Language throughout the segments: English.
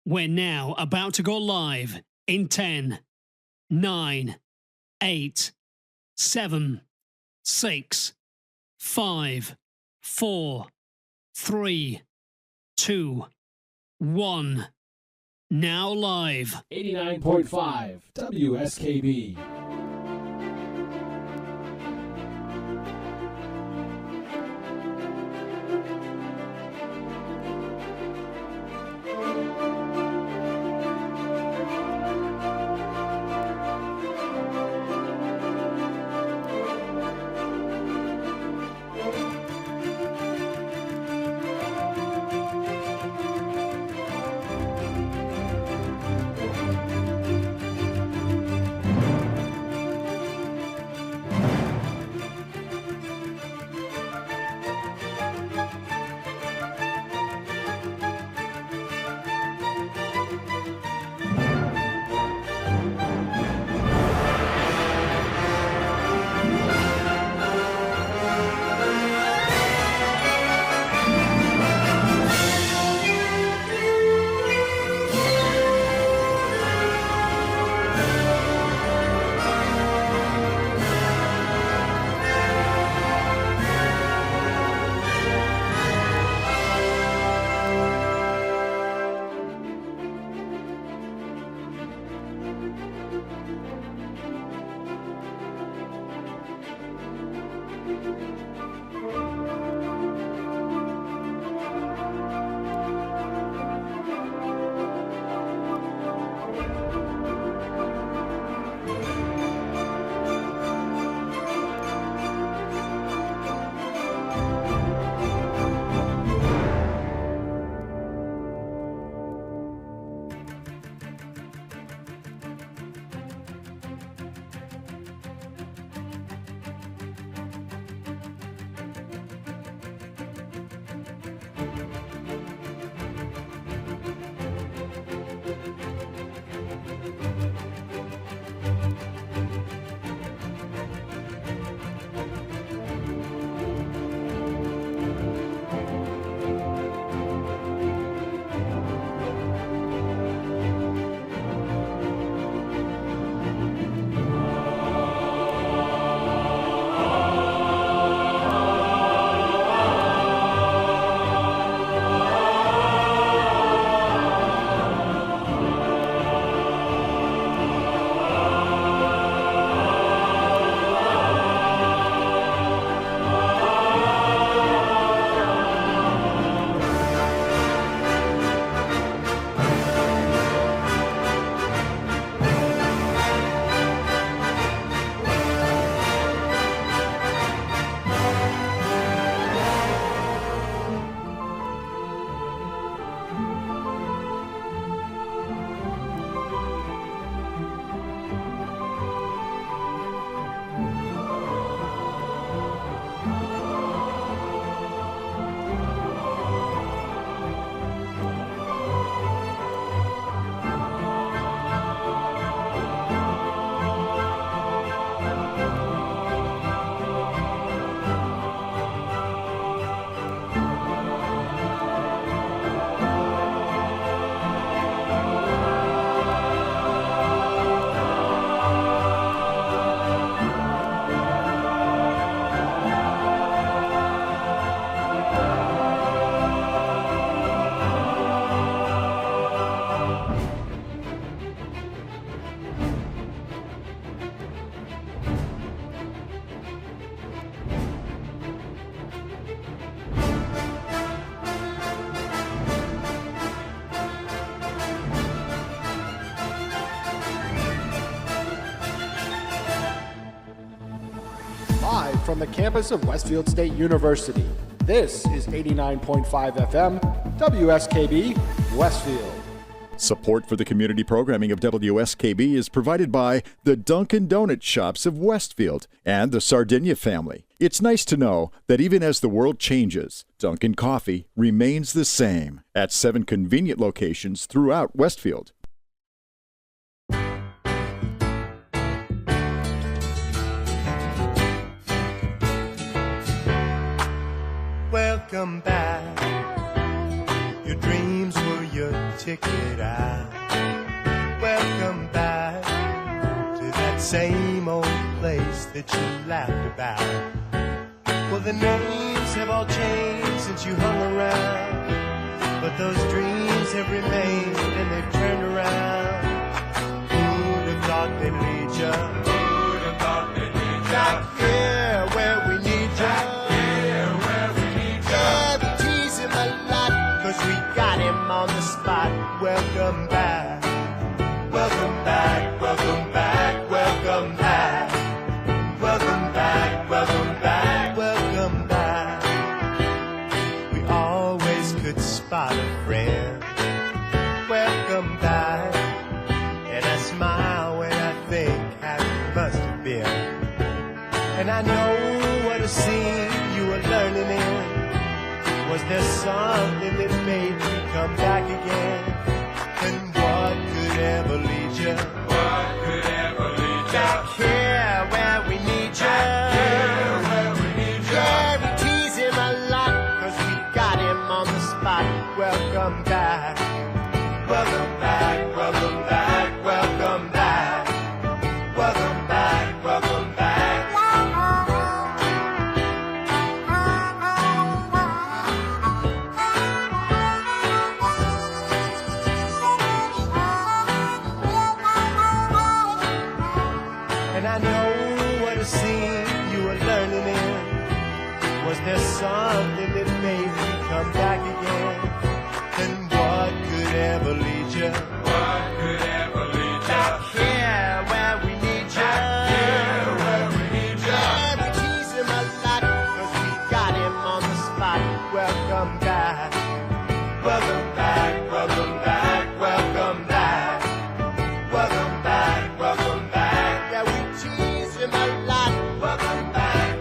We're now about to go live in 10, 9, 8, 7, 6, 5, 4, 3, 2, 1. Now live. 89.5 WSKB. Live from the campus of Westfield State University, this is 89.5 FM, WSKB, Westfield. Support for the community programming of WSKB is provided by the Dunkin' Donut Shops of Westfield and the Sardinia family. It's nice to know that even as the world changes, Dunkin' Coffee remains the same at 7 convenient locations throughout Westfield. Welcome back. Your dreams were your your ticket out. Welcome back to that same old place that you laughed about. Well, the names have all changed since you hung around, but those dreams have remained and they've turned around. Who'd have thought they'd lead ya? Who'd have thought they'd lead ya? Back here where we need ya. Back here where we need ya. Yeah, we tease him a lot, 'cause we got him on the spot. Welcome back. Welcome back, welcome back, welcome back. Welcome back, welcome back, welcome back. We always could spot a friend. Welcome back. And I smile when I think how it must have been. And I know what a scene you were learning in. Was there something that made you come back again? And what could ever lead you? What could ever lead you? Back here where we need you. Back here where we need you. Yeah, we tease him a lot, 'cause we got him on the spot. Welcome back. Welcome back, welcome back, welcome back. Welcome back, welcome back. And I know what a scene you were learning in. Was there something that made you come back again? And what could ever lead you? What could ever lead you? Back here where we need you. Back here where we need you. Yeah, we tease him a lot, 'cause we got him on the spot. Welcome back. Welcome back, welcome back, welcome back. Welcome back, welcome back. Yeah, we tease him a lot. Welcome back,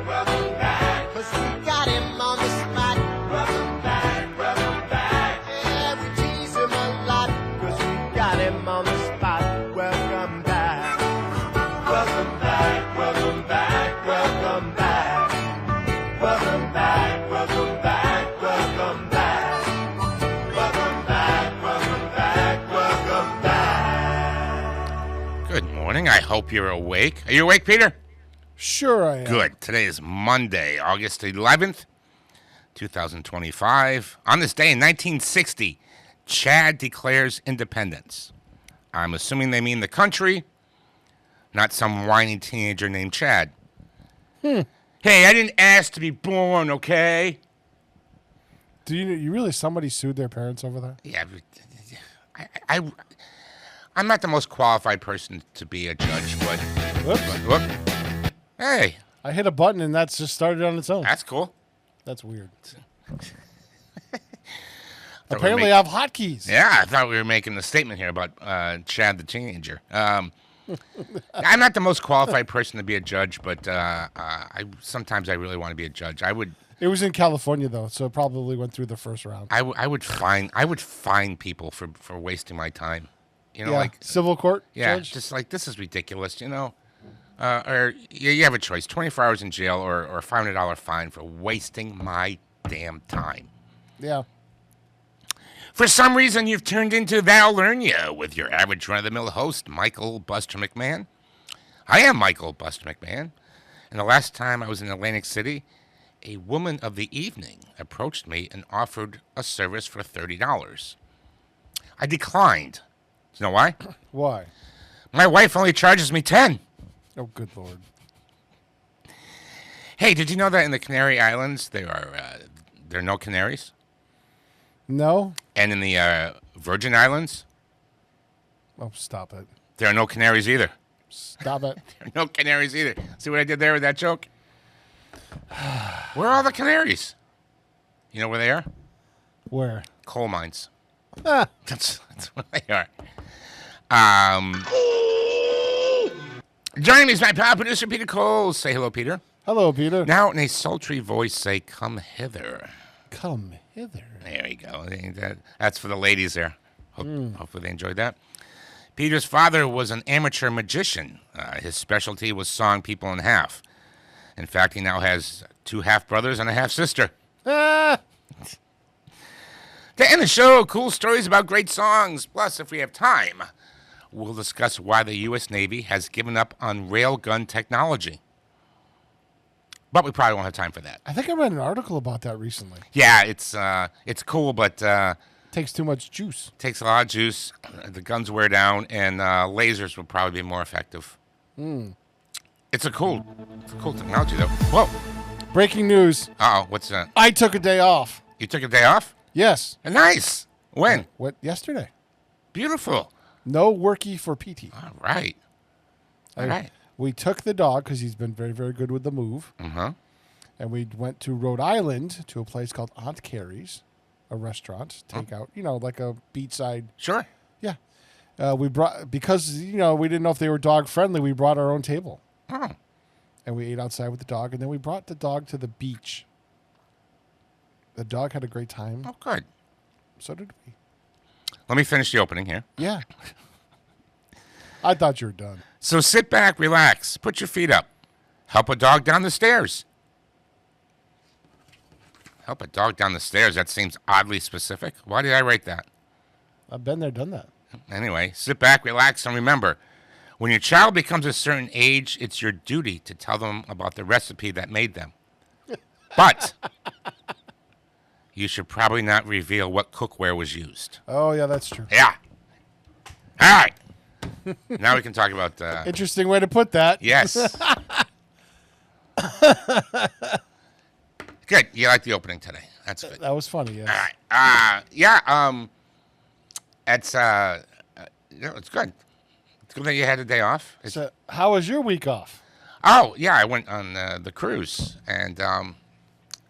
'cause we got him on the spot. Welcome back, welcome back. Yeah, we tease him a lot, 'cause we got him on the spot. Welcome back. Welcome back, welcome back, welcome back. Welcome back, welcome back, welcome back. Welcome back, welcome back, welcome back. Good morning. I hope you're awake. Are you awake, Peter? Sure I am. Good. Today is Monday, August 11th, 2025. On this day in 1960, Chad declares independence. I'm assuming they mean the country, not some whiny teenager named Chad. Hey, I didn't ask to be born, okay? Do you really somebody sued their parents over that? Yeah, I'm not the most qualified person to be a judge, but... Whoops. Whoop. Hey, I hit a button and that's just started on its own. that's cool. That's weird. Thought Apparently we I have hotkeys. Yeah, I thought we were making a statement here about Chad the teenager. I'm not the most qualified person to be a judge, but sometimes I really want to be a judge. It was in California though, so it probably went through the first round. I would fine people for wasting my time. You know, yeah, like civil court yeah, judge? just like this is ridiculous. You know, or you have a choice: 24 hours in jail or a $500 fine for wasting my damn time. Yeah. For some reason, you've turned into That'll Learn Ya with your average run-of-the-mill host, Michael Buster McMahon. I am Michael Buster McMahon, and the last time I was in Atlantic City, a woman of the evening approached me and offered a service for $30. I declined. Do you know why? Why? My wife only charges me $10. Oh, good Lord. Hey, did you know that in the Canary Islands there are no canaries? No? And in the Virgin Islands, Oh, stop it. there are no canaries either. Stop it. There are no canaries either. See what I did there with that joke? Where are all the canaries? You know where they are? Where? Coal mines. Ah, That's what they are. Joining me is my pal producer, Peter Coles. Say hello, Peter. hello, Peter. Now, in a sultry voice, say, come hither. Come hither. There you go. That's for the ladies there. Hopefully they enjoyed that. Peter's father was an amateur magician. His specialty was sawing people in half. In fact, he now has 2 half-brothers and a half-sister. Ah! To end the show, cool stories about great songs. Plus, if we have time, we'll discuss why the U.S. Navy has given up on railgun technology. But we probably won't have time for that. I think I read an article about that recently. Yeah, it's cool, but Takes too much juice. takes a lot of juice. The guns wear down, and lasers would probably be more effective. It's a cool technology, though. Whoa. Breaking news. Uh-oh, what's that? I took a day off. You took a day off? Yes. Nice. When? What? Yesterday. Beautiful. No worky for PT. All right. All right. We took the dog because he's been very, very good with the move. Uh-huh. And we went to Rhode Island to a place called Aunt Carrie's, a restaurant, takeout, like a beachside. Sure. Yeah. We brought, because, we didn't know if they were dog friendly, we brought our own table. Oh. And we ate outside with the dog. And then we brought the dog to the beach. The dog had a great time. Oh, good. So did we. Let me finish the opening here. Yeah. I thought you were done. So sit back, relax, put your feet up. Help a dog down the stairs. Help a dog down the stairs. That seems oddly specific. Why did I write that? I've been there, done that. Anyway, sit back, relax, and remember, when your child becomes a certain age, it's your duty to tell them about the recipe that made them. But you should probably not reveal what cookware was used. Oh, yeah, that's true. Yeah. All right. Now we can talk about... Interesting way to put that. Yes. Good. You like the opening today. That's good. That was funny, yes. All right. Yeah. It's it's good. It's good that you had a day off. So, how was your week off? Oh yeah, I went on the cruise, and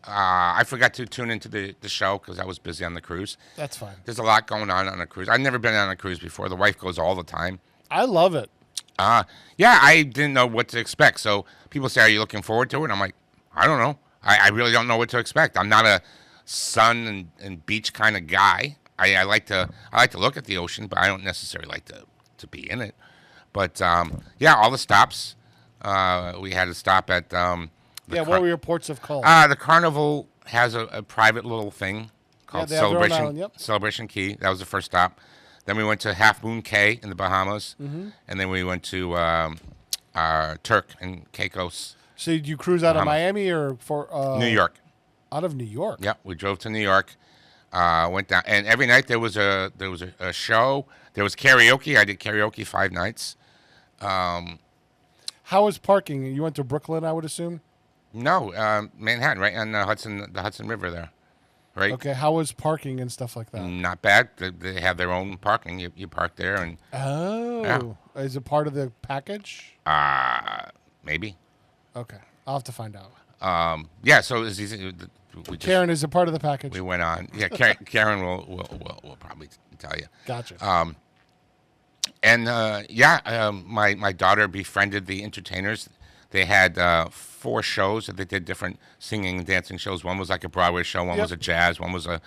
I forgot to tune into the show because I was busy on the cruise. That's fine. There's a lot going on a cruise. I've never been on a cruise before. The wife goes all the time. I love it. Yeah, I didn't know what to expect. So people say, "Are you looking forward to it?" I'm like, I don't know. I really don't know what to expect. I'm not a sun and beach kind of guy. I like to look at the ocean, but I don't necessarily like to be in it. But yeah, all the stops. We had to stop at. What were your ports of call? The Carnival has a private little thing called they have their own Celebration island, yep. Celebration Key. That was the first stop. Then we went to Half Moon Cay in the Bahamas, and then we went to Turk and Caicos. So did you cruise out of Bahamas. Miami or for New York. Out of New York? Yeah, we drove to New York. Went down, and every night there was a show. There was karaoke. I did karaoke 5 nights. How was parking? You went to Brooklyn, I would assume. No, Manhattan, right on the Hudson River there, right? Okay, how was parking and stuff like that? Not bad. They have their own parking. You park there, and Oh, is it part of the package? maybe. Okay, I'll have to find out. Yeah. So it's easy. Karen, is it part of the package? We went on. Yeah, Karen will probably tell you. Gotcha. My daughter befriended the entertainers. They had 4 shows that they did different singing and dancing shows. One was like a Broadway show. One was a jazz. One was a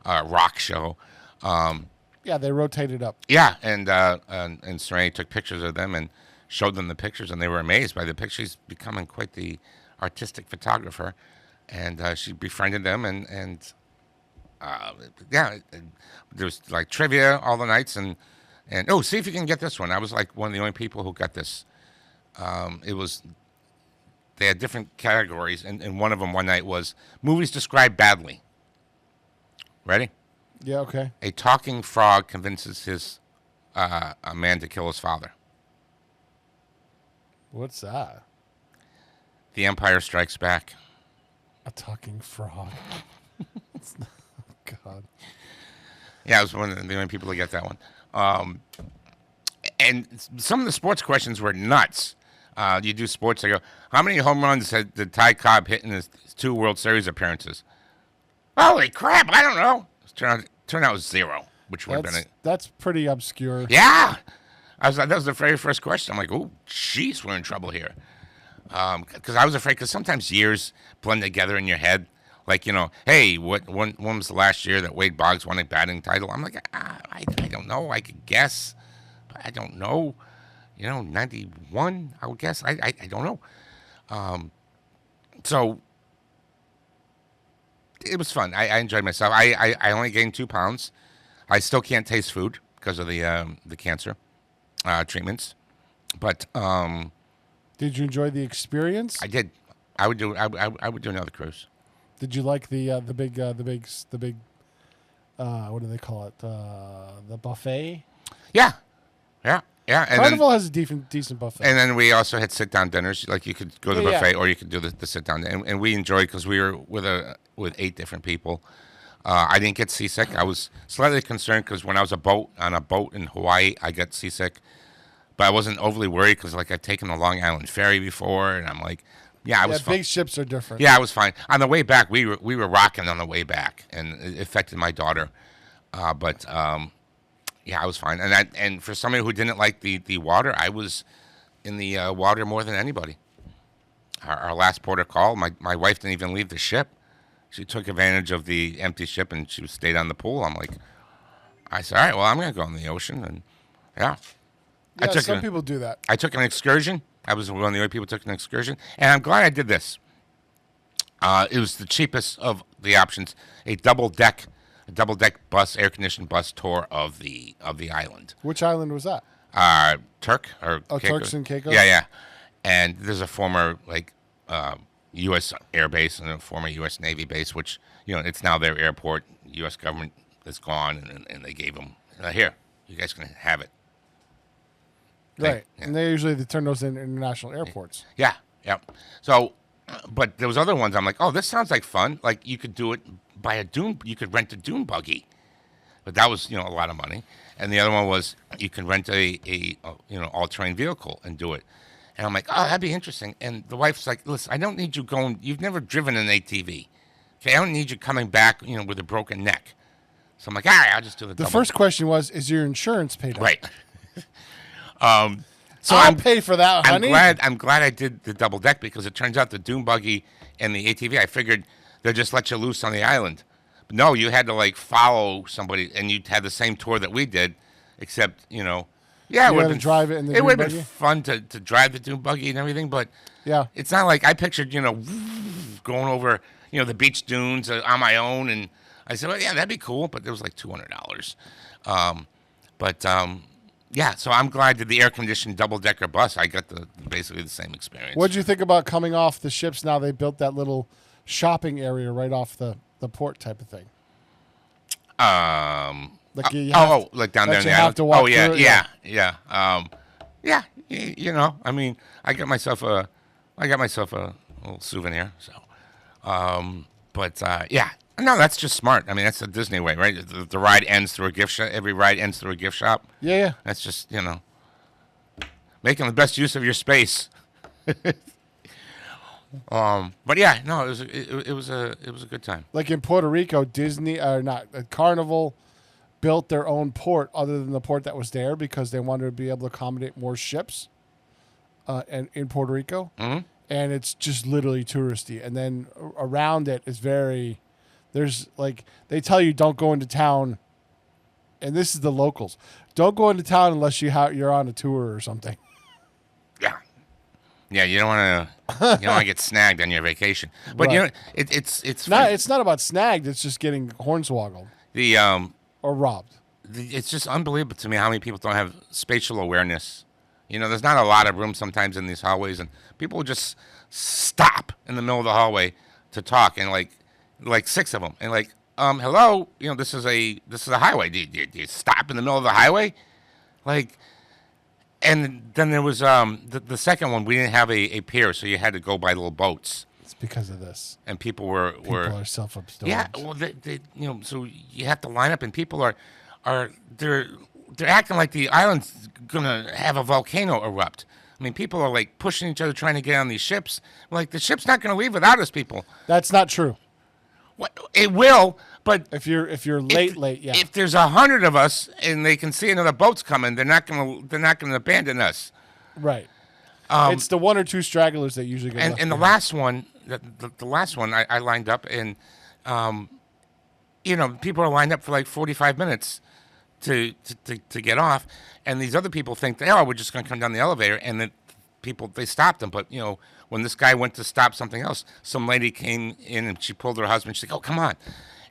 rock show. Yeah, they rotated up. Yeah, and Serenity took pictures of them and showed them the pictures, and they were amazed by the pictures. She's becoming quite the artistic photographer, and she befriended them, and there was like trivia all the nights, and see if you can get this one. I was like one of the only people who got this. They had different categories, and one of them one night was movies described badly. Ready? Yeah, okay. A talking frog convinces his a man to kill his father. What's that? The Empire Strikes Back. A talking frog. God. Yeah, I was one of the only people to get that one. And some of the sports questions were nuts. You do sports, I go, how many home runs did Ty Cobb hit in his 2 World Series appearances? Holy crap, I don't know. Turned out it was 0, which would have been it. That's pretty obscure. Yeah. I was like, that was the very first question. I'm like, oh, jeez, we're in trouble here. Because I was afraid, because sometimes years blend together in your head. Like, hey, when was the last year that Wade Boggs won a batting title? I'm like, I don't know. I could guess, but I don't know. 91, I would guess. I don't know. So it was fun. I enjoyed myself. I only gained 2 pounds. I still can't taste food because of the cancer treatments. But Did you enjoy the experience? I did. I would do another cruise. Did you like the big what do they call it? The buffet? Yeah. And Carnival has a decent buffet. And then we also had sit-down dinners. Like you could go to the Yeah, buffet, yeah. or you could do the sit-down. And we enjoyed because we were with 8 different people. I didn't get seasick. I was slightly concerned because when I was on a boat in Hawaii, I got seasick. But I wasn't overly worried because like I'd taken the Long Island ferry before, and I'm like, I was fine. Big ships are different. Yeah, I was fine. On the way back, we were rocking on the way back, and it affected my daughter. But I was fine. And for somebody who didn't like the water, I was in the water more than anybody. Our last port of call, my wife didn't even leave the ship. She took advantage of the empty ship and she stayed on the pool. I said, all right, well, I'm going to go in the ocean. And Yeah, some people do that. I took an excursion. I was one of the only people who took an excursion. And I'm glad I did this. It was the cheapest of the options, a double deck bus, air-conditioned bus tour of the island. Which island was that? Turks and Caicos? Yeah. And there's a former U.S. Air Base and a former U.S. Navy base, which it's now their airport. U.S. government is gone, and they gave them here. You guys can have it. Right, Yeah. and they turn those in international airports. Yeah. So, but there was other ones. I'm like, oh, this sounds like fun. Like you could do it by you could rent a dune buggy, but that was a lot of money. And the other one was you can rent a all-terrain vehicle and do it. And I'm like, oh, that'd be interesting. And the wife's like, listen, I don't need you going. You've never driven an ATV, okay? I don't need you coming back, with a broken neck. So I'm like, all right, I'll just do the. The double. first question was, is your insurance paid up? Right. So I'll pay for that, honey. I'm glad I did the double deck because it turns out the dune buggy and the ATV, I figured they'll just let you loose on the island. But no, you had to follow somebody, and you had the same tour that we did, except you had to drive it in the it dune would have buggy? been fun to drive the dune buggy and everything, but Yeah. it's not like I pictured going over the beach dunes on my own, and I said, well, yeah, that'd be cool, but it was like $200. Yeah, so I'm glad that the air-conditioned double-decker bus, I got basically the same experience. What'd you think about coming off the ships? Now they built that little shopping area right off the port type of thing. Like like down there in the you have island. to walk Oh yeah, through it? yeah. I mean, I got myself a little souvenir. So, yeah. No, that's just smart. I mean, that's the Disney way, right? The ride ends through a gift shop. Every ride ends through a gift shop. Yeah. That's just making the best use of your space. But yeah, no, it was a good time. Like in Puerto Rico, Carnival built their own port other than the port that was there because they wanted to be able to accommodate more ships and in Puerto Rico. Mm-hmm. And it's just literally touristy. And then around it is there's they tell you don't go into town, and this is the locals. Don't go into town unless you're on a tour or something. Yeah, you don't want to get snagged on your vacation. But Right. it's Not about snagged. It's just getting hornswoggled or robbed. It's just unbelievable to me how many people don't have spatial awareness. There's not a lot of room sometimes in these hallways, and people will just stop in the middle of the hallway to talk, and like 6 of them, and hello, this is a highway. Do you stop in the middle of the highway? And then there was the second one. We didn't have a pier, so you had to go by little boats. It's because of this. And people were are self-absorbed. Yeah, well, so you have to line up, and people are they're acting like the island's gonna have a volcano erupt. I mean, people are pushing each other, trying to get on these ships. The ship's not gonna leave without us, people. That's not true. What? It will, but if you're late, yeah. If there's 100 of us and they can see another boat's coming, they're not gonna abandon us. Right. It's the 1 or 2 stragglers that usually get left and the behind. last one, the last one, I lined up, and people are lined up for 45 minutes to get off, and these other people think we're just going to come down the elevator, and people, they stopped him. But, when this guy went to stop something else, some lady came in and she pulled her husband. She's like, oh, come on.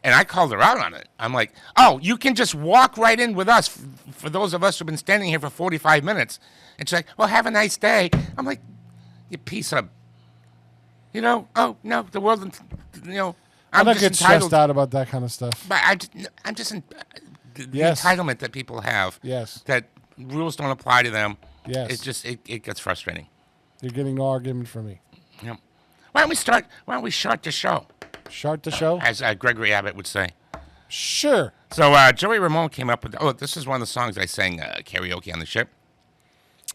And I called her out on it. I'm like, oh, you can just walk right in with us for those of us who've been standing here for 45 minutes. And she's like, well, have a nice day. I'm like, you piece of, oh, no, the world, I'm not just get stressed out about that kind of stuff. But I'm just the Yes. entitlement that people have. Yes. That rules don't apply to them. Yes. It's just, it gets frustrating. You're getting no argument from me. Yeah. Why don't we start the show? Start the show? As Gregory Abbott would say. Sure. So Joey Ramone came up with, this is one of the songs I sang karaoke on the ship.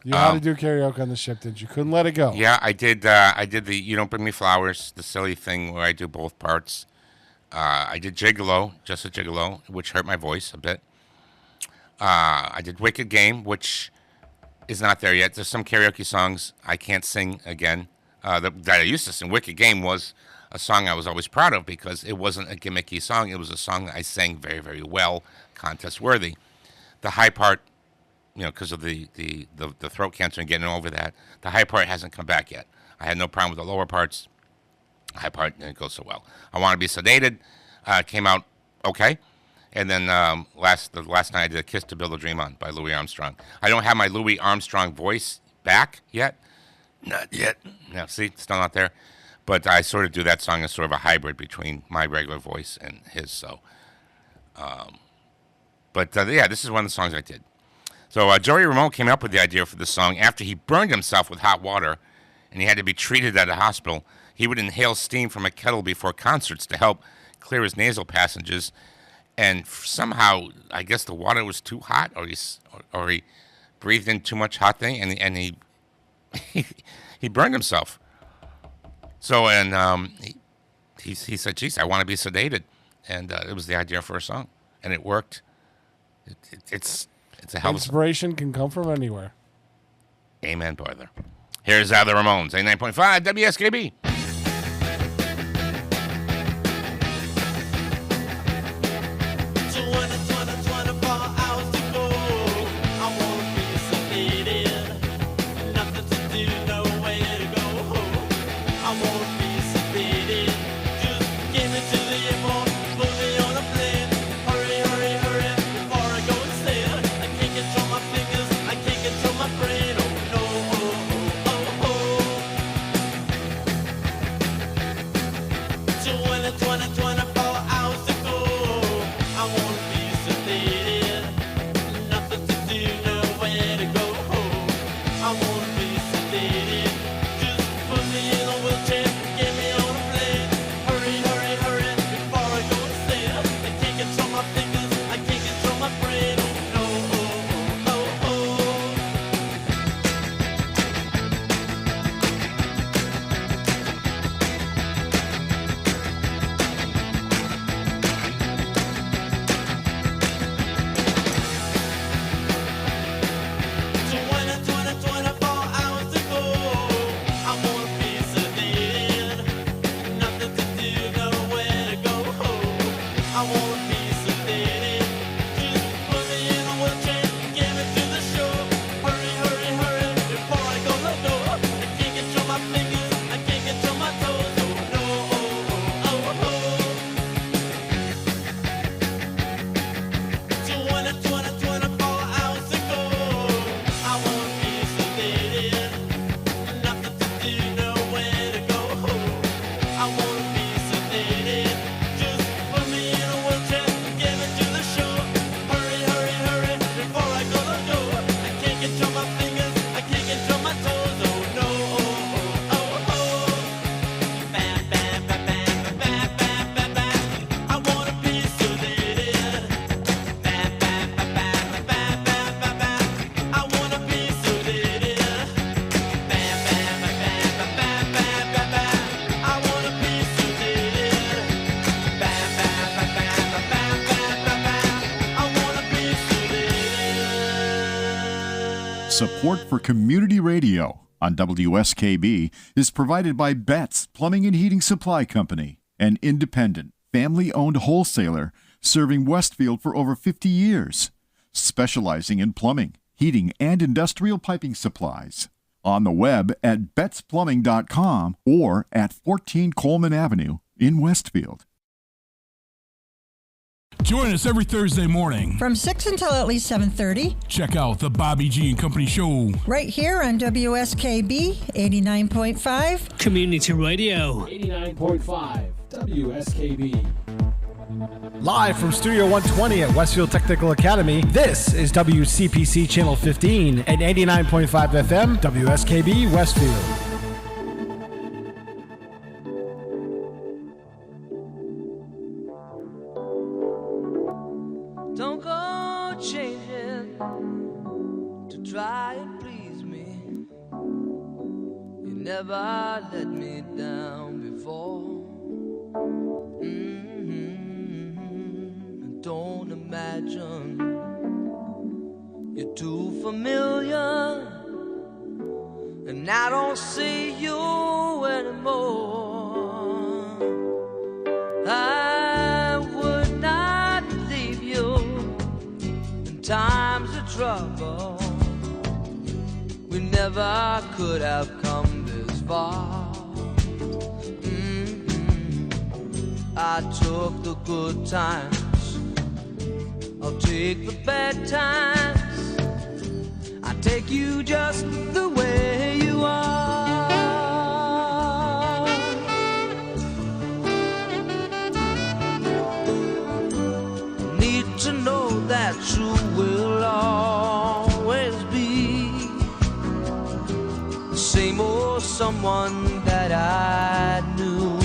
You had to do karaoke on the ship, didn't you? Couldn't let it go. Yeah, I did. I did the You Don't Bring Me Flowers, the silly thing where I do both parts. I did Gigolo, just a Gigolo, which hurt my voice a bit. I did Wicked Game, which is not there yet. There's some karaoke songs I can't sing again that I used to sing. Wicked Game was a song I was always proud of because it wasn't a gimmicky song. It was a song that I sang very, very well, contest worthy. The high part, because of the throat cancer and getting over that, the high part hasn't come back yet. I had no problem with the lower parts. The high part didn't go so well. I Want to Be Sedated came out okay. And then the last night I did A Kiss to Build a Dream On by Louis Armstrong. I don't have my Louis Armstrong voice back yet. Not yet. No, see, still not there. But I sort of do that song as sort of a hybrid between my regular voice and his. So, this is one of the songs I did. So Joey Ramone came up with the idea for this song after he burned himself with hot water and he had to be treated at a hospital. He would inhale steam from a kettle before concerts to help clear his nasal passages. And somehow, I guess the water was too hot, or he breathed in too much hot thing, and he he burned himself. So, and he said, geez, I want to be sedated. And it was the idea for a song. And it worked. It's a hell of a... Inspiration can come from anywhere. Amen, brother. Here's the Ramones, 89.5 WSKB. Support for community radio on WSKB is provided by Betts Plumbing and Heating Supply Company, an independent, family-owned wholesaler serving Westfield for over 50 years, specializing in plumbing, heating, and industrial piping supplies. On the web at betsplumbing.com or at 14 Coleman Avenue in Westfield. Join us every Thursday morning from 6 until at least 7:30. Check out the Bobby G and Company Show right here on WSKB 89.5 Community Radio. 89.5 WSKB. Live from Studio 120 at Westfield Technical Academy, this is WCPC Channel 15 at 89.5 FM, WSKB Westfield. Don't go changing to try and please me. You never let me down before. Don't imagine you're too familiar, and I don't see you anymore. I would not leave you in times of trouble. We never could have come this far. I took the good times, I'll take the bad times. I take you just the way you are. Need to know that you will always be the same old someone that I knew.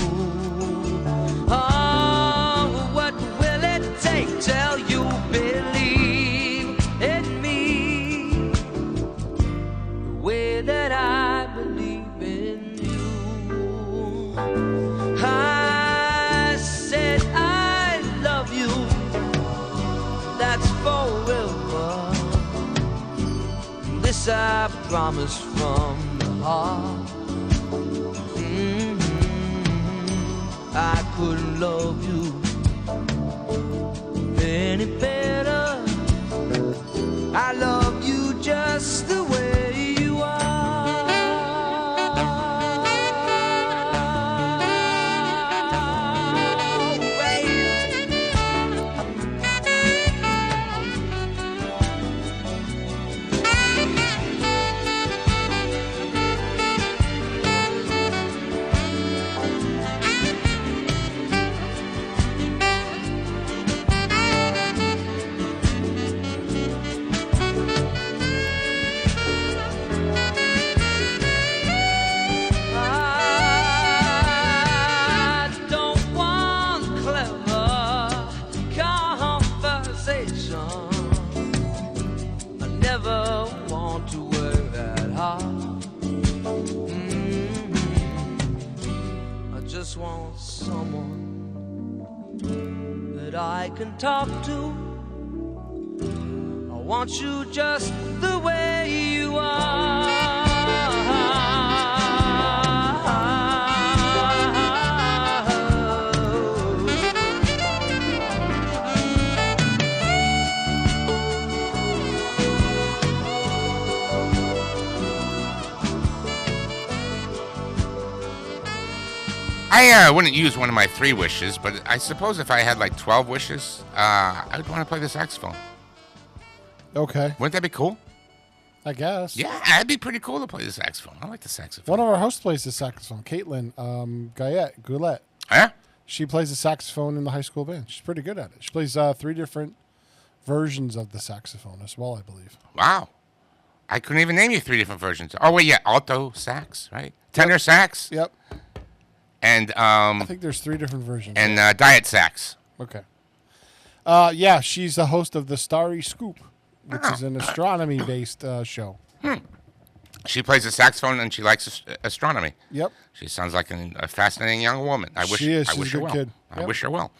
Oh, what will it take till you believe in me the way that I believe in you? I said I love you, that's forever. This I promise from the heart. I couldn't love you any better. I love you just the way you are. Want someone that I can talk to. I want you just the way you are. I wouldn't use one of my 3 wishes, but I suppose if I had like 12 wishes, I would want to play the saxophone. Okay. Wouldn't that be cool? I guess. Yeah, that'd be pretty cool to play the saxophone. I like the saxophone. One of our hosts plays the saxophone, Caitlin Goulet. Yeah? She plays the saxophone in the high school band. She's pretty good at it. She plays 3 different versions of the saxophone as well, I believe. Wow. I couldn't even name you 3 different versions. Oh, wait, yeah, alto sax, right? Tenor sax. Yep. And I think there's 3 different versions. And diet sax. Okay. Yeah, she's the host of the Starry Scoop, which is an astronomy-based show. She plays the saxophone and she likes astronomy. Yep. She sounds like a fascinating young woman. She is. I She's wish a her good well. kid. I Yep. wish her well.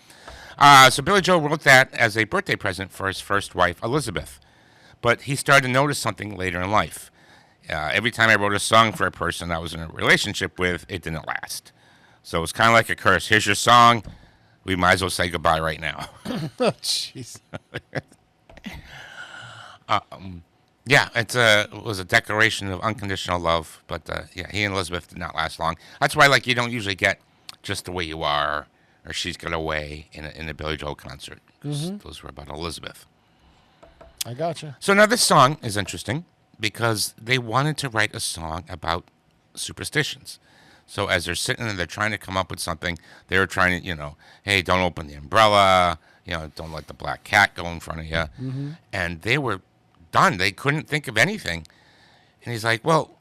So Billy Joel wrote that as a birthday present for his first wife, Elizabeth. But he started to notice something later in life. Every time I wrote a song for a person I was in a relationship with, it didn't last. So it's kind of like a curse. Here's your song. We might as well say goodbye right now. Oh, jeez. Yeah, it was a declaration of unconditional love, but yeah, he and Elizabeth did not last long. That's why, like, you don't usually get Just the Way You Are or She's Got Away in a Billy Joel concert. Those were about Elizabeth. I gotcha. So now this song is interesting because they wanted to write a song about superstitions. So as they're sitting and they're trying to come up with something, they were trying to, hey, don't open the umbrella, don't let the black cat go in front of you. And they were done. They couldn't think of anything. And he's like, well,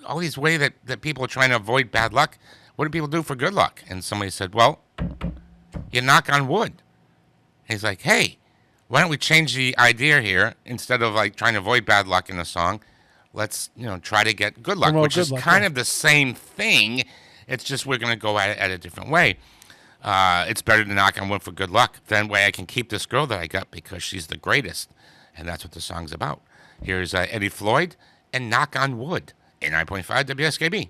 all these ways that people are trying to avoid bad luck, what do people do for good luck? And somebody said, well, you knock on wood. And he's like, hey, why don't we change the idea here? Instead of like trying to avoid bad luck in a song, let's, try to get good luck, which is kind of the same thing. It's just we're going to go at a different way. It's better to knock on wood for good luck. That way I can keep this girl that I got because she's the greatest. And that's what the song's about. Here's Eddie Floyd and Knock on Wood, 89.5 WSKB.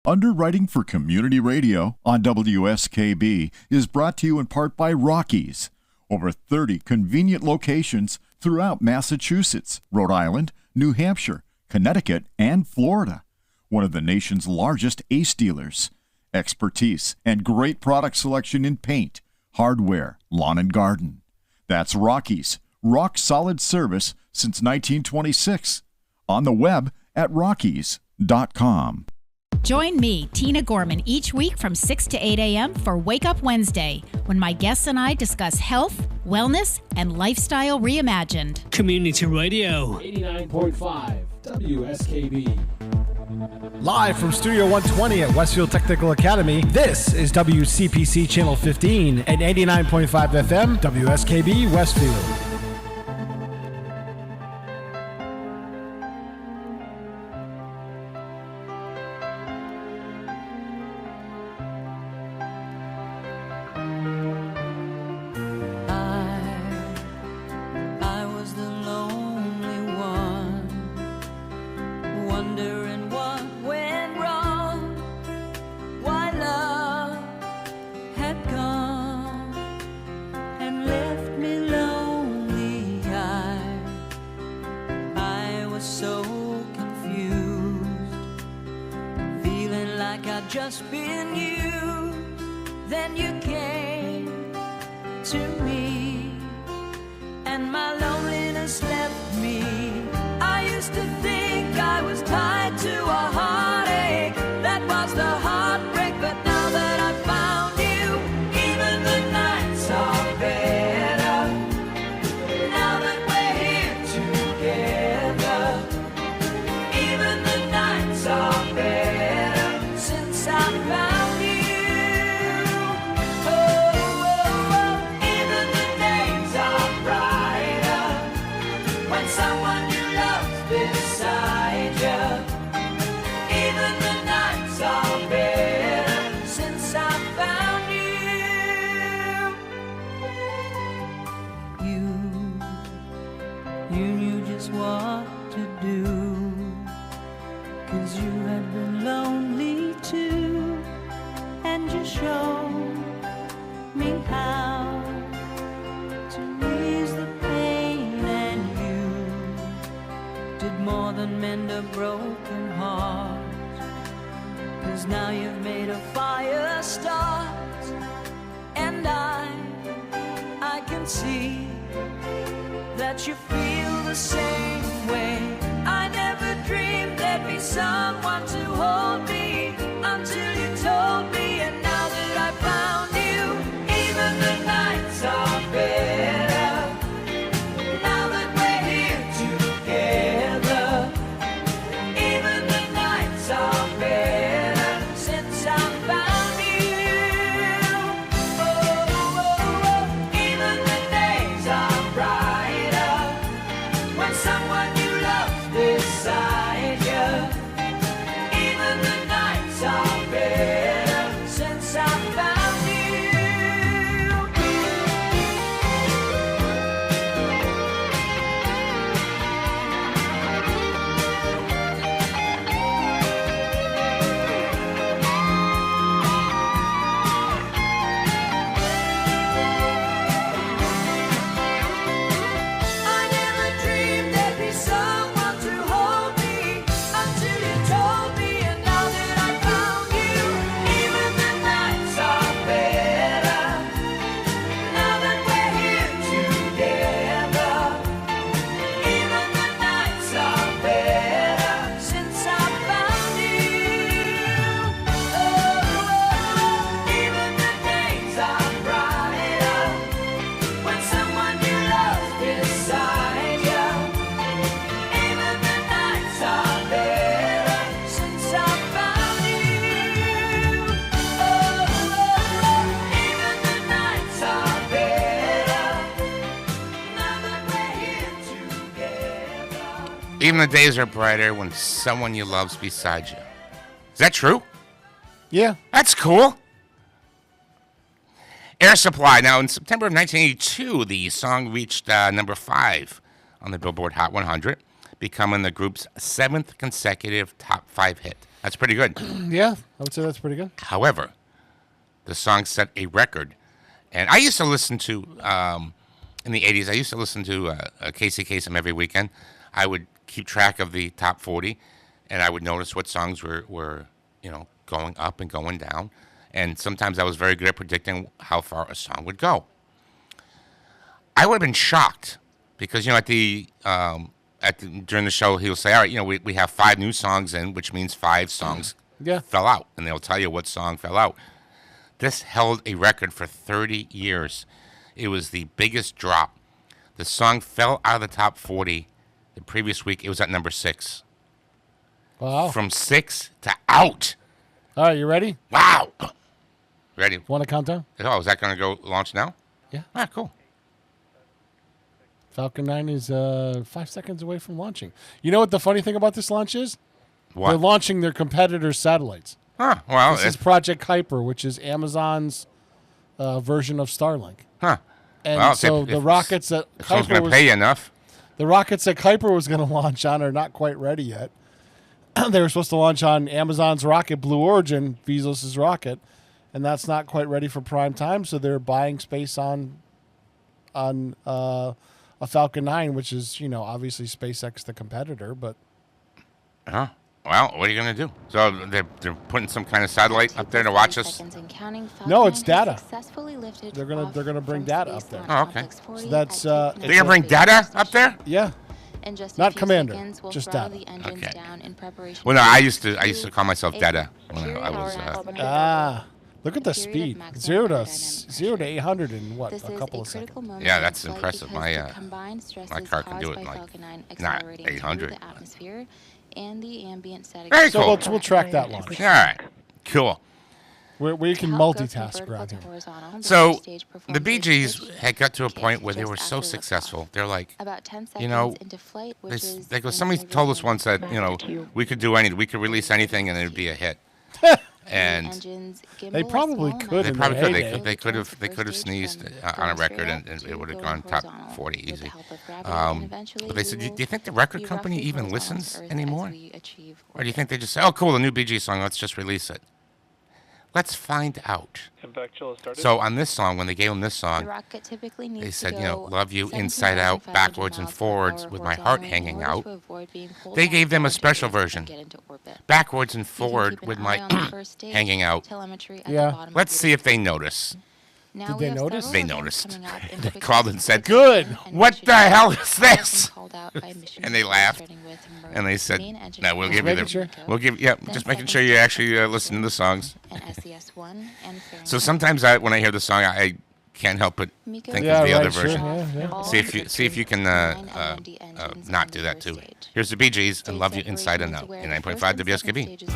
Underwriting for Community Radio on WSKB is brought to you in part by Rockies. Over 30 convenient locations throughout Massachusetts, Rhode Island, New Hampshire, Connecticut, and Florida. One of the nation's largest ACE dealers. Expertise and great product selection in paint, hardware, lawn and garden. That's Rockies. Rock solid service since 1926. On the web at rockies.com. Join me, Tina Gorman, each week from 6 to 8 a.m. for Wake Up Wednesday, when my guests and I discuss health, wellness, and lifestyle reimagined. Community Radio. 89.5 WSKB. Live from Studio 120 at Westfield Technical Academy, this is WCPC Channel 15 and 89.5 FM WSKB Westfield. it's been you. Then you came to me, and my loneliness left me. I used to think I was tied to a heartache. That was the heartbreak, but now that I found you, even the nights are better. Now that we're here together, even the nights are better since I found you. Oh, oh, oh, even the days are brighter when someone you love's beside you. Even the nights are better since I found you. You knew just what to do, 'cause you had been lonely too, and you showed me how to ease the pain, and you did more than mend a broken heart. 'Cause now you've made a fire start, and I can see that you feel the same way. I never dreamed there'd be someone to hold me until you told me, and now that I found you, even the nights are better. Now that we're here together, even the nights are better since I found you. Oh, oh, oh, even the days are brighter when someone you love beside you. Even the nights are better since I found you. I never dreamed there'd be someone to hold me until you told me, and now that I found you, even the nights are better. Now that we're here together, even the nights are better since I found you. Oh, even the days are brighter when someone you love beside you. Even the nights are better since I found you. Oh, even the nights are better now that we're here together. Even the days are brighter when someone you love's beside you. Is that true? Yeah. That's cool. Air Supply. Now, in September of 1982, the song reached number 5 on the Billboard Hot 100, becoming the group's 7th consecutive top 5 hit. That's pretty good. Yeah, I would say that's pretty good. However, the song set a record. And I used to listen to, in the 80s, I used to listen to Casey Kasem every weekend. I would keep track of the top 40, and I would notice what songs were going up and going down. And sometimes I was very good at predicting how far a song would go. I would have been shocked because, during the show, he'll say, all right, we have 5 new songs in, which means 5 songs fell out. And they'll tell you what song fell out. This held a record for 30 years. It was the biggest drop. The song fell out of the top 40 the previous week. It was at number 6. Wow. From 6 to out. All right, you ready? Wow. Ready? Want a countdown? Oh, is that going to go launch now? Yeah. Ah, cool. Falcon 9 is 5 seconds away from launching. You know what the funny thing about this launch is? What? They're launching their competitors' satellites. Huh. Well, this is Project Kuiper, which is Amazon's version of Starlink. Huh. And well, so if the rockets that someone's going to pay you enough. The rockets that Kuiper was going to launch on are not quite ready yet. They were supposed to launch on Amazon's rocket, Blue Origin, Bezos' rocket, and that's not quite ready for prime time. So they're buying space on a Falcon 9, which is obviously SpaceX the competitor, but. Huh. Well, what are you going to do? So they're putting some kind of satellite up there to watch us? No, it's data. They're gonna bring data up there. Oh, okay. So that's They're going to bring data up there? Yeah. Not Commander, just data. Okay. Well, no, I used to call myself Data when I was. Look at the speed. 0 to 800 in what? A couple of seconds. Yeah, that's impressive. My car can do it in like not 800. Very So cool. we'll track that launch. All right. Cool. We can multitask around here. So the Bee Gees had got to a point where they were so successful. They're like, you know, they go. Somebody told us once that we could do anything. We could release anything and it would be a hit. And they probably could. They probably could. They could have sneezed on a record and it would have gone top 40 easy. But they said, do you think the record company even listens anymore? Or do you think they just say, oh, cool, the new Bee Gees song, let's just release it? Let's find out. So on this song, when they gave them this song, they said, love you inside out, backwards and forwards with my heart hanging out. They gave them a special version, backwards and forward with my hanging out. Yeah. Let's see if they notice. Did they notice? They noticed. They called and said, good. What the hell is this? And they laughed. And they said, no, we'll give you just making sure you actually listen to the songs. So sometimes when I hear the song, I can't help but think of the other version. Yeah. See if you can not do that too. Here's the Bee Gees and Love You Inside and Out. 89.5 WSKB.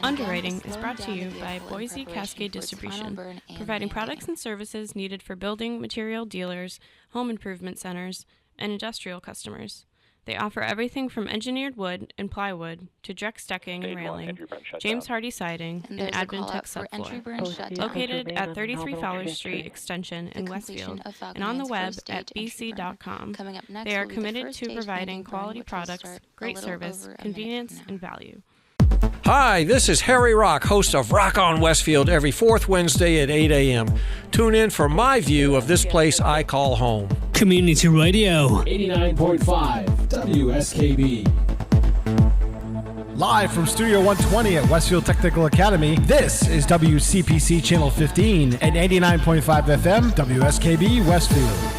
Underwriting is brought to you by Boise Cascade Distribution, providing products and services needed for building material dealers, home improvement centers, and industrial customers. They offer everything from engineered wood and plywood to Drex decking and railing, James Hardy siding, and Advantech subfloor. Located at 33 Fowler Street Extension in Westfield and on the web at bc.com, they are committed to providing quality products, great service, convenience, and value. Hi, this is Harry Rock, host of Rock on Westfield every fourth Wednesday at 8 a.m. Tune in for my view of this place I call home. Community Radio. 89.5 WSKB. Live from Studio 120 at Westfield Technical Academy, this is WCPC Channel 15 and 89.5 FM WSKB Westfield.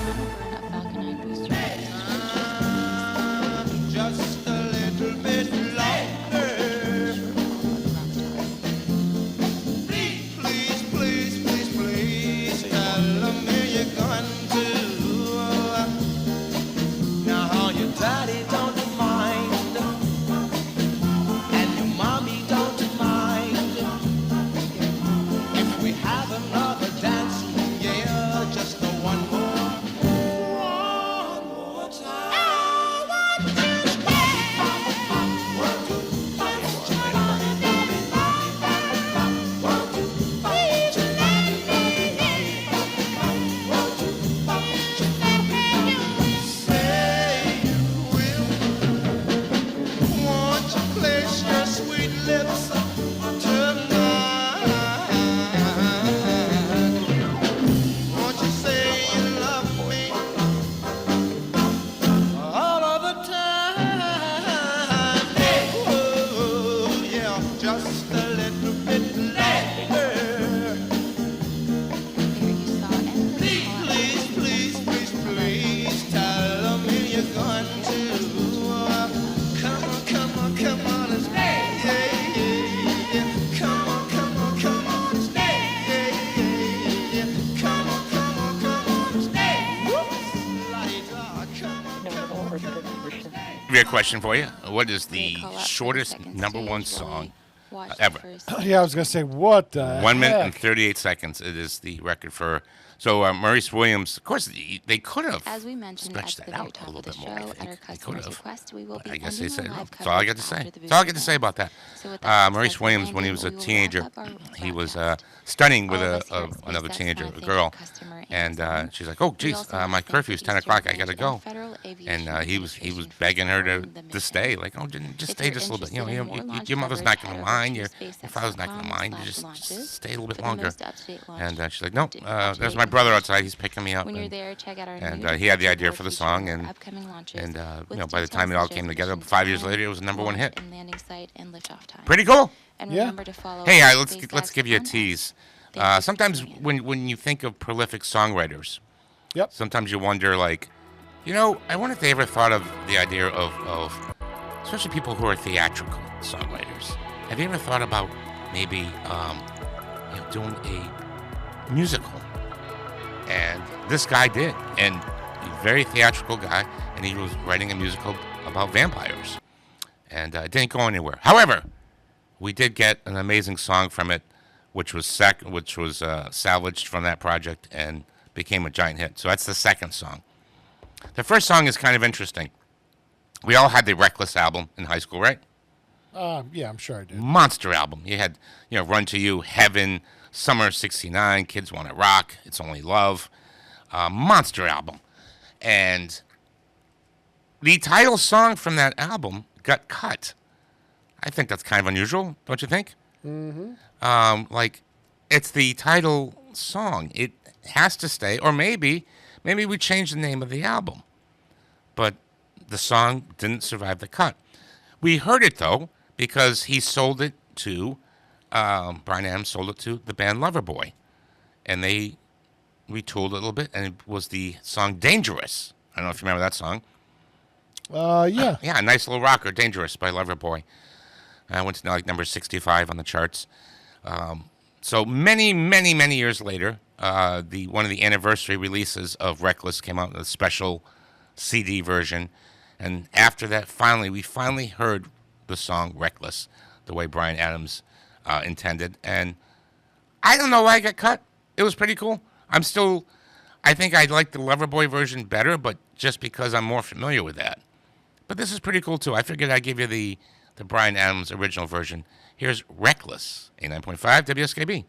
Question for you. What is the shortest #1 song ever? Yeah, I was going to say, what the 1 minute and 38 seconds. It is the record for... So Maurice Williams, of course, they could have stretched that out a little bit more, I think. They could have. But I guess they said, no, that's all I got to say. That's all I got to say about that. Maurice Williams, when he was a teenager, he was studying with another teenager, a girl. And she's like, oh, geez, my curfew's 10 o'clock. I got to go. And he was begging her to stay. Like, oh, just stay just a little bit. You know, your mother's not going to mind. Your father's not going to mind. You just stay a little bit longer. And she's like, no, there's my brother outside. He's picking me up. When you're there, check out our and he had the idea for the song. And you know, by the time it all came together, 5 years later, it was a #1 hit. Pretty cool. And remember to follow. Hey, let's give you a tease. Sometimes when you think of prolific songwriters, sometimes you wonder, like, you know, I wonder if they ever thought of the idea of especially people who are theatrical songwriters. Have you ever thought about maybe you know, doing a musical? And this guy did, and he's a very theatrical guy, and he was writing a musical about vampires, and it didn't go anywhere. However, we did get an amazing song from it, which was salvaged from that project and became a giant hit. So that's the second song. The first song is kind of interesting. We all had the Reckless album in high school, right? Yeah, I'm sure I did. Monster album. You had, you know, Run to You, Heaven, Summer of '69, Kids Wanna Rock, It's Only Love. Monster album. And the title song from that album got cut. I think that's kind of unusual, don't you think? Mm-hmm. Like, it's the title song. It has to stay, or maybe we changed the name of the album. But the song didn't survive the cut. We heard it, though, because he sold it to, Bryan Adams sold it to the band Loverboy. And they retooled it a little bit, and it was the song Dangerous. I don't know if you remember that song. Yeah. Yeah, a nice little rocker, Dangerous by Loverboy. I went to like number 65 on the charts. So many, many, many years later, one of the anniversary releases of Reckless came out in a special CD version. And after that, we finally heard the song Reckless. the way Bryan Adams intended. And I don't know why I got cut. It was pretty cool. I think I'd like the Loverboy version better, but just because I'm more familiar with that. But this is pretty cool, too. I figured I'd give you the Bryan Adams original version. Here's Reckless, 89.5 WSKB.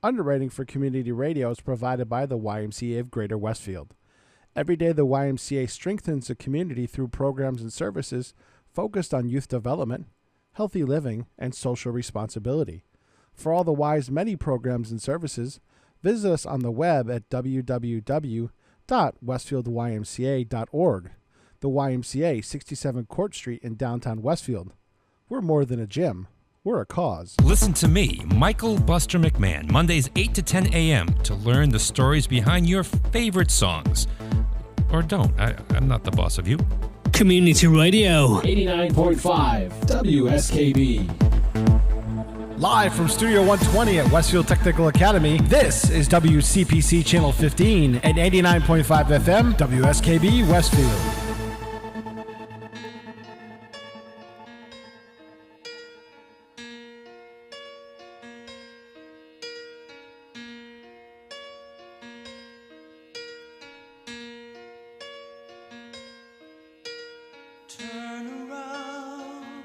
Underwriting for community radio is provided by the YMCA of Greater Westfield. Every day, the YMCA strengthens the community through programs and services focused on youth development, healthy living, and social responsibility. For all the Y's many programs and services, visit us on the web at www.westfieldymca.org. The YMCA, 67 Court Street in downtown Westfield. We're more than a gym. We're a cause. Listen to me, Michael Buster McMahon, Mondays 8 to 10 a.m. to learn the stories behind your favorite songs. Or don't. I'm not the boss of you. Community Radio. 89.5 WSKB. Live from Studio 120 at Westfield Technical Academy, this is WCPC Channel 15 and 89.5 FM, WSKB Westfield.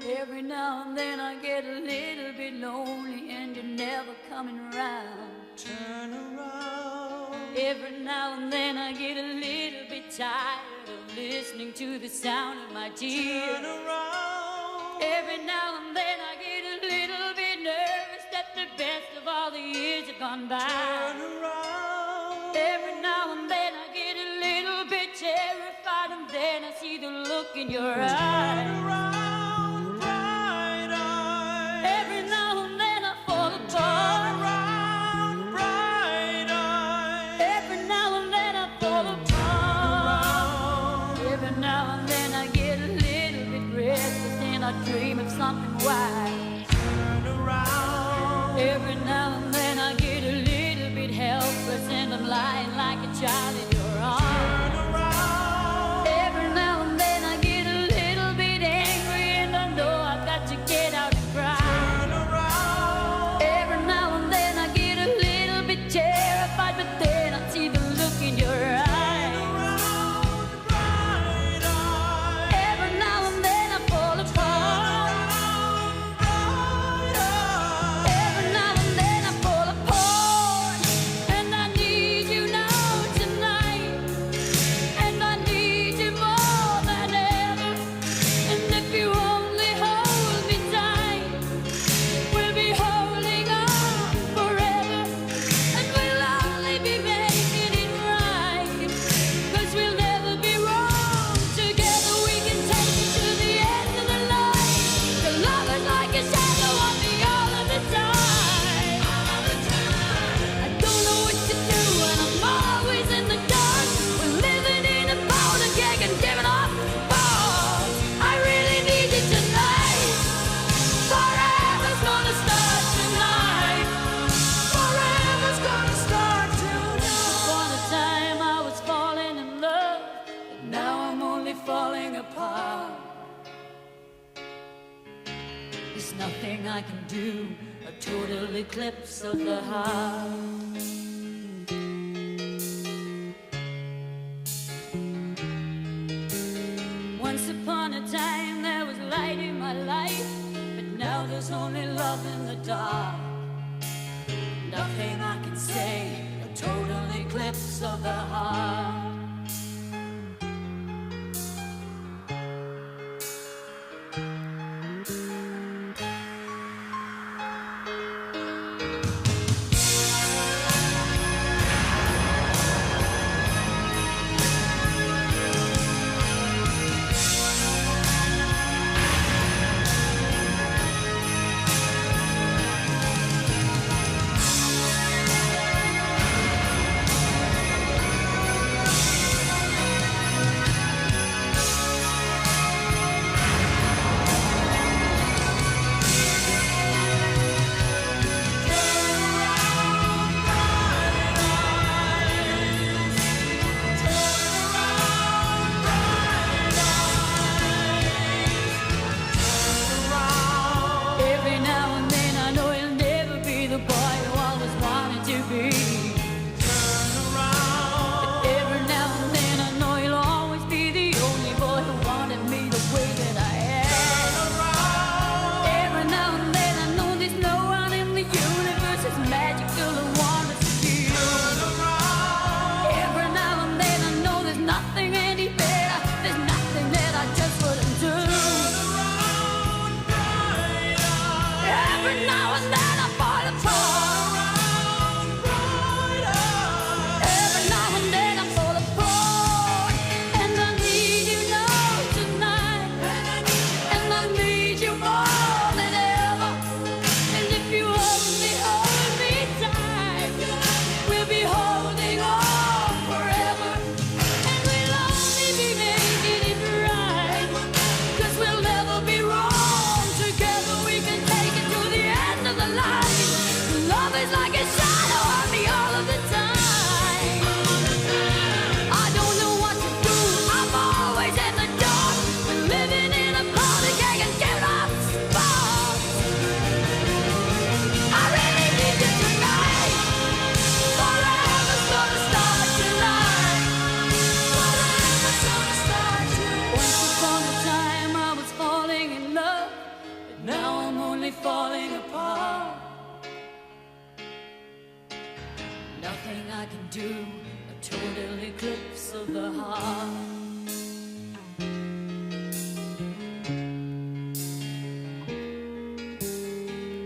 Every now and then I get a little bit lonely and you're never coming around. Turn around. Every now and then I get a little bit tired of listening to the sound of my tears. Turn around. Every now and then I get a little bit nervous that the best of all the years have gone by. Turn around. Every now and then I get a little bit terrified and then I see the look in your eyes. Turn around. Dream of something wise. Turn around. Every now and then I get a little bit helpless and I'm lying like a child in your arms. Turn around. Every now and then I get a little bit angry and I know I've got to get out and cry. Turn around. Every now and then I get a little bit terrified, but then I see the look in your eyes. I can do a total eclipse of the heart. Once upon a time there was light in my life, but now there's only love in the dark. Nothing I can say, a total eclipse of the heart. do a total eclipse of the heart.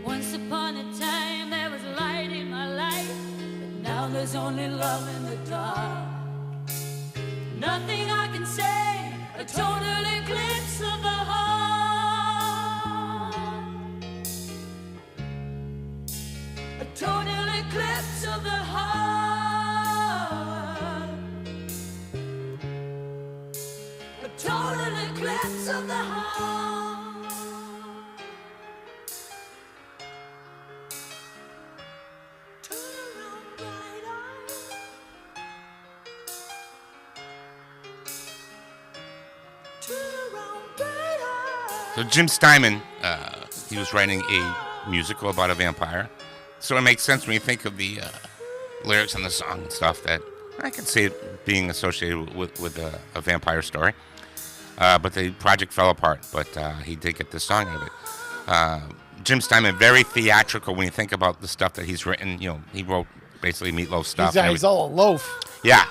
Once upon a time there was light in my life, but now there's only love in the dark. Nothing I can say, a total eclipse of the heart. A total eclipse of the heart. A total eclipse of the heart. Turn around, bright eyes. Turn around, bright eyes. So Jim Steinman, he was writing a musical about a vampire. So it makes sense when you think of the lyrics in the song and stuff that I can see it being associated with a vampire story. But the project fell apart, but he did get this song out of it. Jim Steinman, very theatrical when you think about the stuff that he's written. You know, he wrote basically Meatloaf stuff. He's all a loaf. Yeah.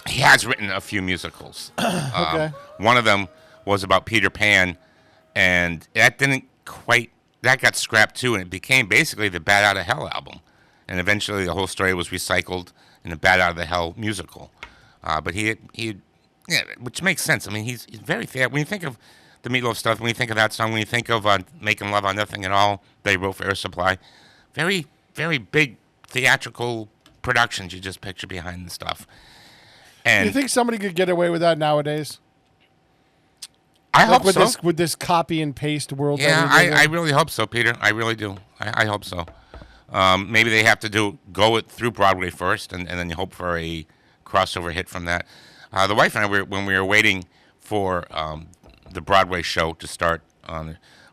He has written a few musicals. Okay. One of them was about Peter Pan, and that got scrapped too, and it became basically the Bat Out of Hell album. And eventually the whole story was recycled in the Bat Out of the Hell musical. But he which makes sense. I mean, he's very fair. When you think of the Meatloaf stuff, when you think of that song, when you think of Making Love on Nothing at All, they wrote for Air Supply, very, very big theatrical productions you just picture behind the stuff. And you think somebody could get away with that nowadays? I hope with so. With this copy and paste world. Yeah, I really hope so, Peter. I really do. I hope so. Maybe they have to go it through Broadway first, and then you hope for a crossover hit from that. The wife and I, when we were waiting for the Broadway show to start,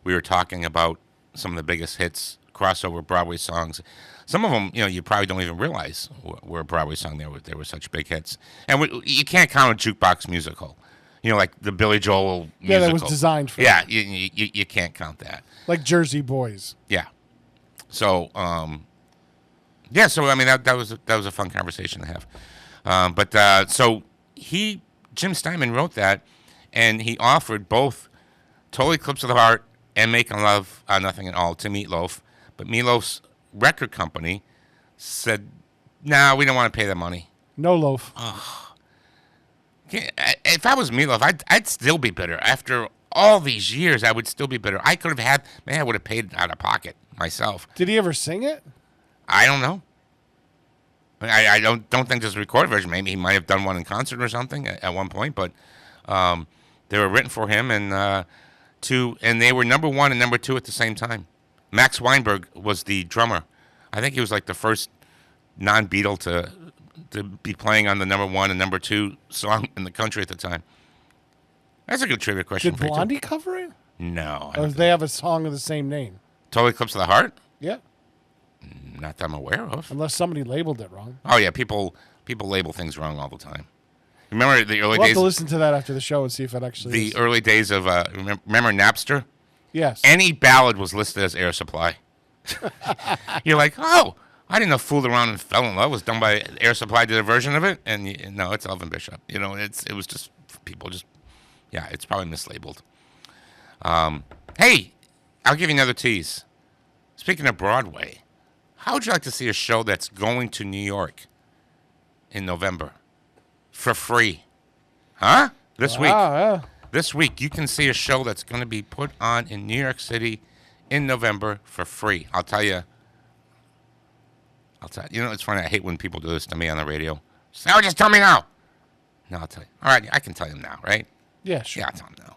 we were talking about some of the biggest hits, crossover Broadway songs. Some of them, you probably don't even realize were a Broadway song. They were such big hits. And you can't count a jukebox musical. Like the Billy Joel musical. Yeah, that was designed for that. You can't count that. Like Jersey Boys. Yeah. So, so I mean, that was a fun conversation to have. So Jim Steinman wrote that, and he offered both Total Eclipse of the Heart and Making Love on Nothing at All to Meatloaf, but Meatloaf's record company said, "No, we don't want to pay the money." No loaf. If I was Meatloaf, I'd still be bitter. After all these years, I would still be bitter. I could have I would have paid out of pocket myself. Did he ever sing it? I don't know. I don't think there's a recorded version. Maybe he might have done one in concert or something at one point, but they were written for him, and they were number one and number two at the same time. Max Weinberg was the drummer. I think he was like the first non-Beatle to be playing on the number one and number two song in the country at the time. That's a good trivia question. Did for you, Blondie cover it? No. Or they have a song of the same name? Total Eclipse of the Heart? Yeah. Not that I'm aware of. Unless somebody labeled it wrong. Oh, yeah. People label things wrong all the time. Remember the early We'll days? have to listen to that after the show and see if it actually is. Early days of, remember Napster? Yes. Any ballad was listed as Air Supply. You're like, oh, I didn't know Fooled Around and Fell in Love was done by Air Supply, did a version of it. And no, it's Elvin Bishop. It was just people just, yeah, it's probably mislabeled. Hey, I'll give you another tease. Speaking of Broadway, how would you like to see a show that's going to New York in November for free? Huh? This week. Yeah. This week, you can see a show that's going to be put on in New York City in November for free. I'll tell you. It's funny. I hate when people do this to me on the radio. So just tell me now. No, I'll tell you. All right, I can tell you now, right? Yeah, sure. Yeah, I'll tell him now.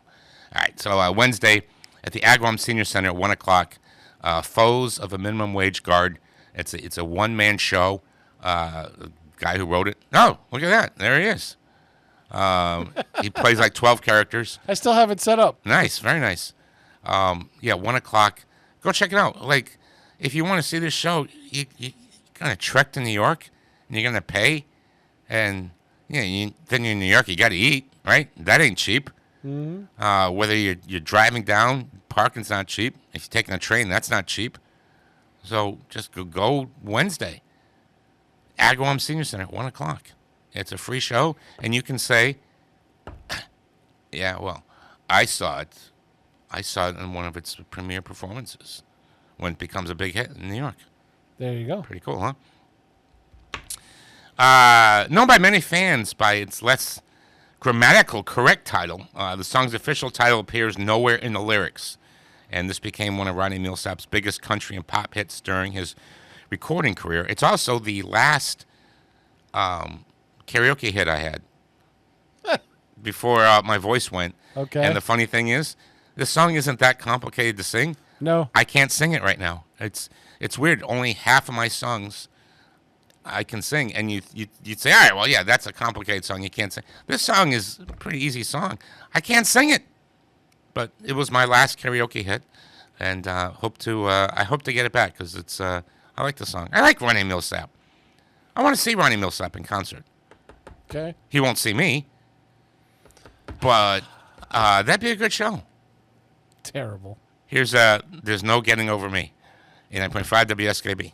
All right, so Wednesday at the Agawam Senior Center at 1 o'clock, Foes of a Minimum Wage Guard. It's a one-man show. The guy who wrote it. Oh, look at that. There he is. He plays like 12 characters. I still have it set up. Nice, very nice. 1 o'clock. Go check it out. Like, if you want to see this show, you're going to trek to New York, and you're going to pay, and then you're in New York, you got to eat, right? That ain't cheap. Mm-hmm. Whether you're driving down, parking's not cheap. If you're taking a train, that's not cheap. So just go Wednesday. Agawam Senior Center at 1 o'clock. It's a free show, and you can say, yeah, well, I saw it. I saw it in one of its premiere performances when it becomes a big hit in New York. There you go. Pretty cool, huh? Known by many fans by its less grammatical correct title, the song's official title appears nowhere in the lyrics. And this became one of Ronnie Milsap's biggest country and pop hits during his recording career. It's also the last karaoke hit I had before my voice went. Okay. And the funny thing is, this song isn't that complicated to sing. No. I can't sing it right now. It's weird. Only half of my songs I can sing. And you'd say, all right, well, yeah, that's a complicated song. You can't sing. This song is a pretty easy song. I can't sing it. But it was my last karaoke hit. And I hope to get it back because it's I like the song. I like Ronnie Milsap. I want to see Ronnie Milsap in concert. Okay. He won't see me. But that'd be a good show. Terrible. Here's There's No Getting Over Me. 89.5 WSKB.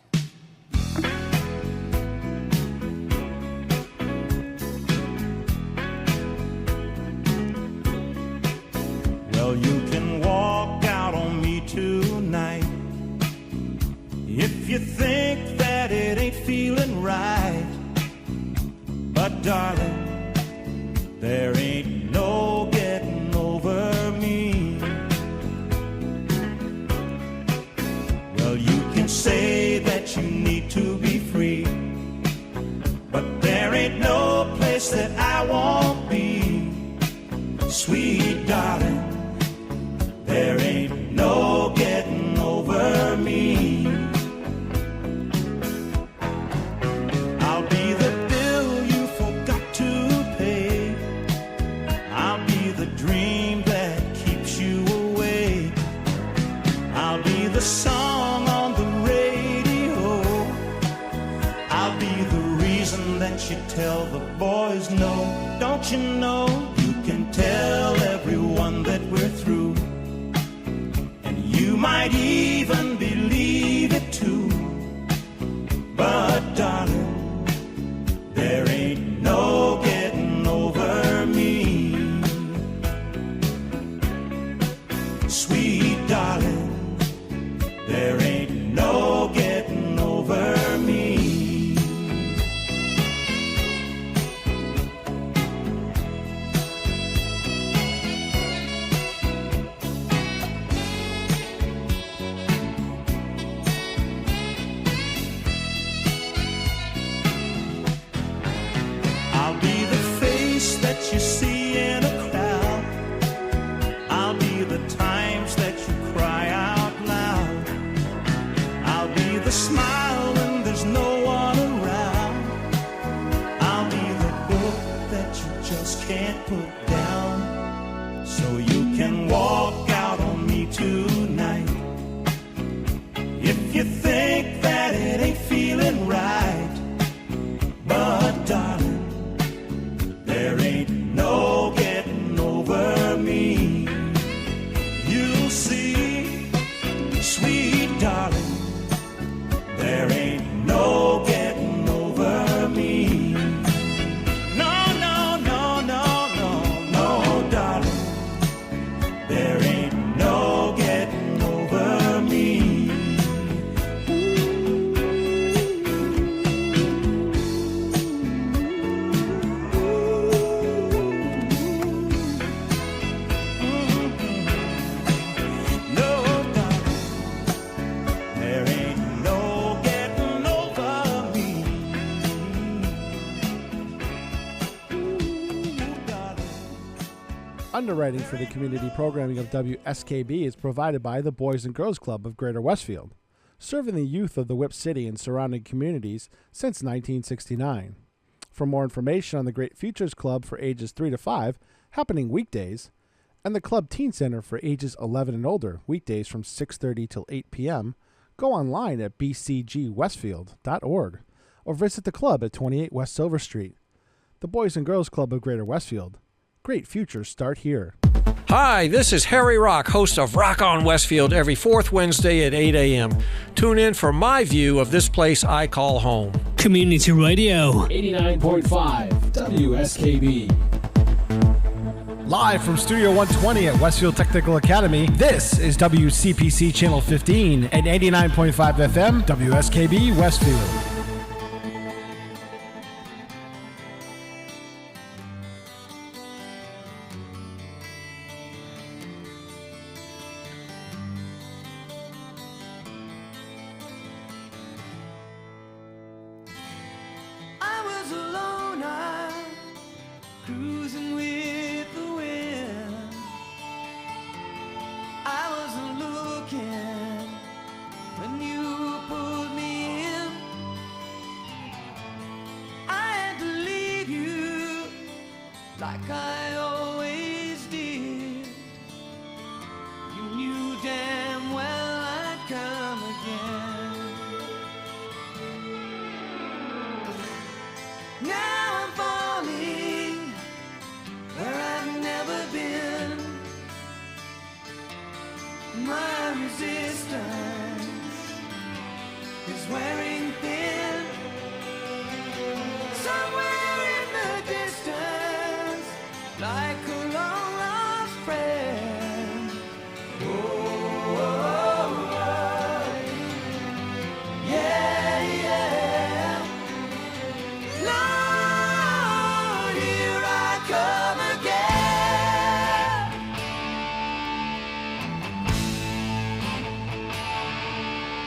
Well, you can walk out on me tonight if you think that it ain't feeling right. But darling, there ain't no getting over me. Well, you can say that you need to be free, but there ain't no place that I won't be. Sweet darling, there ain't no getting over me. I'll be the bill you forgot to pay. I'll be the dream that keeps you awake. I'll be the song on the radio. I'll be the reason that you tell the boys no. Don't you know you can tell everyone that we're through? You might even believe it too. But darling, there ain't no getting over me. Sweet darling, there ain't no getting over me. That you see in a crowd. I'll be the times that you cry out loud. I'll be the smile when there's no one around. I'll be the book that you just can't put down. So you can walk out on me tonight if you think that it ain't feeling right. But darling, there ain't no getting over me. You'll see, sweet darling, there ain't no getting over me. No, no, no, no, no, no, darling, there ain't no getting over me. Underwriting for the community programming of WSKB is provided by the Boys and Girls Club of Greater Westfield, serving the youth of the Whip City and surrounding communities since 1969. For more information on the Great Futures Club for ages 3 to 5, happening weekdays, and the Club Teen Center for ages 11 and older, weekdays from 6:30 till 8 p.m., go online at bcgwestfield.org or visit the club at 28 West Silver Street. The Boys and Girls Club of Greater Westfield. Great futures start here. Hi, this is Harry Rock, host of Rock on Westfield every fourth Wednesday at 8 a.m. Tune in for my view of this place I call home. Community Radio. 89.5 WSKB. Live from Studio 120 at Westfield Technical Academy, this is WCPC Channel 15 and 89.5 FM, WSKB Westfield. I was alone, I'm cruising with the wind. I wasn't looking when you pulled me in. I had to leave you like I always did. You knew damn well I'd come again. Now I'm falling where I've never been. My resistance is wearing thin. Somewhere in the distance, like a long lost friend. Oh, oh, oh, oh. Yeah, yeah. Lord, here I come again.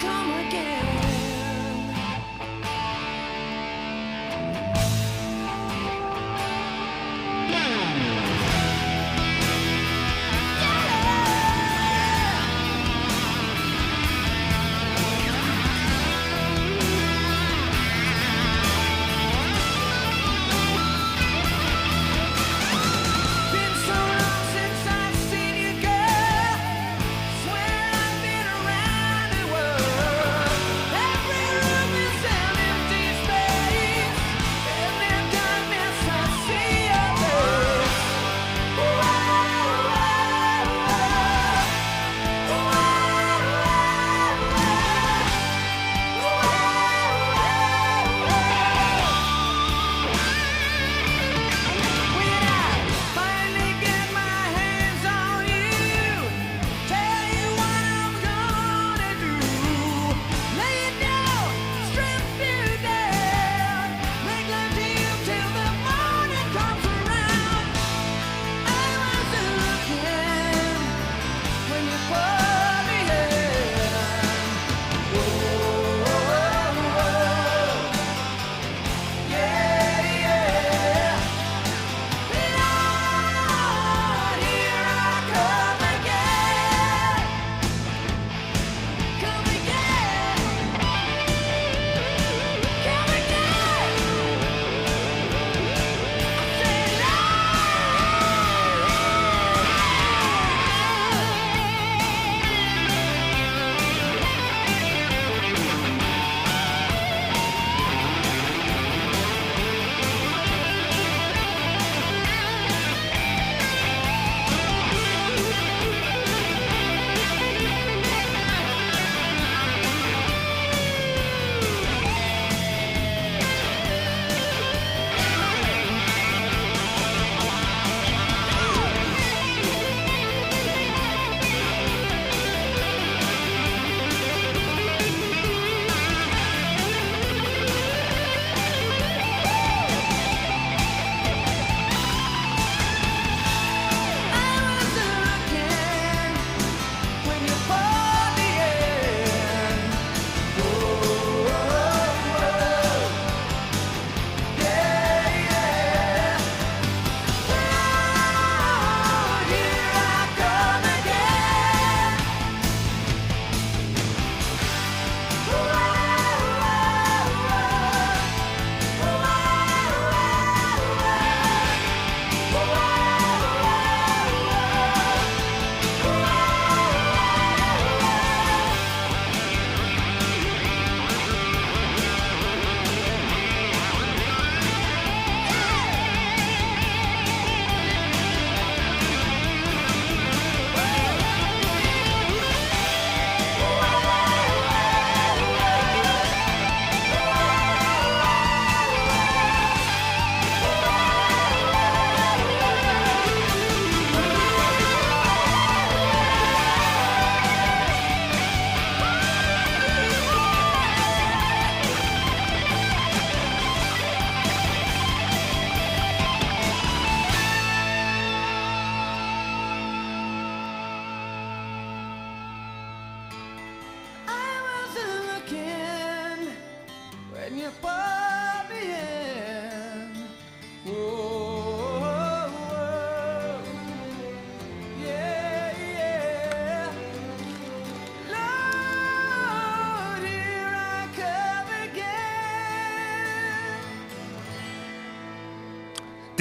Come again.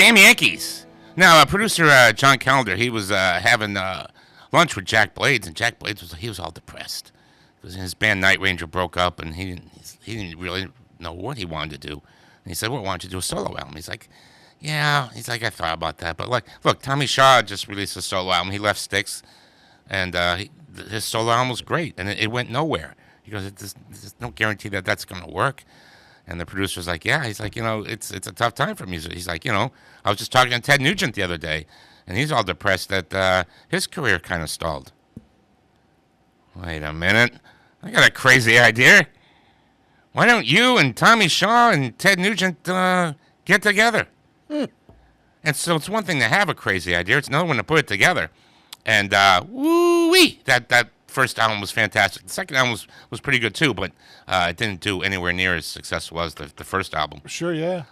Damn Yankees. Now, producer John Callender, he was having lunch with Jack Blades, and Jack Blades was all depressed because his band Night Ranger broke up, and he didn't really know what he wanted to do. And he said, "Well, why don't you do a solo album?" He's like, "Yeah." He's like, "I thought about that, but look, Tommy Shaw just released a solo album. He left Styx, and his solo album was great, and it went nowhere. He goes, there's no guarantee that that's going to work." And the producer's like, "Yeah." He's like, it's a tough time for music. He's like, I was just talking to Ted Nugent the other day, and he's all depressed that his career kind of stalled. Wait a minute. I got a crazy idea. Why don't you and Tommy Shaw and Ted Nugent get together? And so it's one thing to have a crazy idea. It's another one to put it together. And woo-wee, that first album was fantastic. The second album was pretty good too, but it didn't do anywhere near as successful as the first album. Sure, yeah.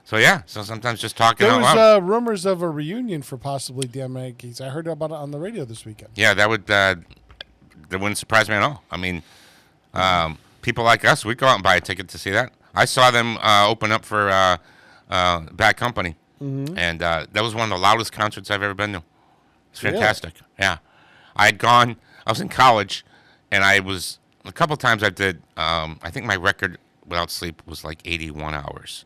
So sometimes just talking there out was loud. rumors of a reunion for possibly Damn Yankees. I heard about it on the radio this weekend. Yeah, that wouldn't surprise me at all. I mean, people like us, we'd go out and buy a ticket to see that. I saw them open up for Bad Company, and that was one of the loudest concerts I've ever been to. It's fantastic. Really? Yeah. I was in college, and a couple times I did, I think my record without sleep was like 81 hours.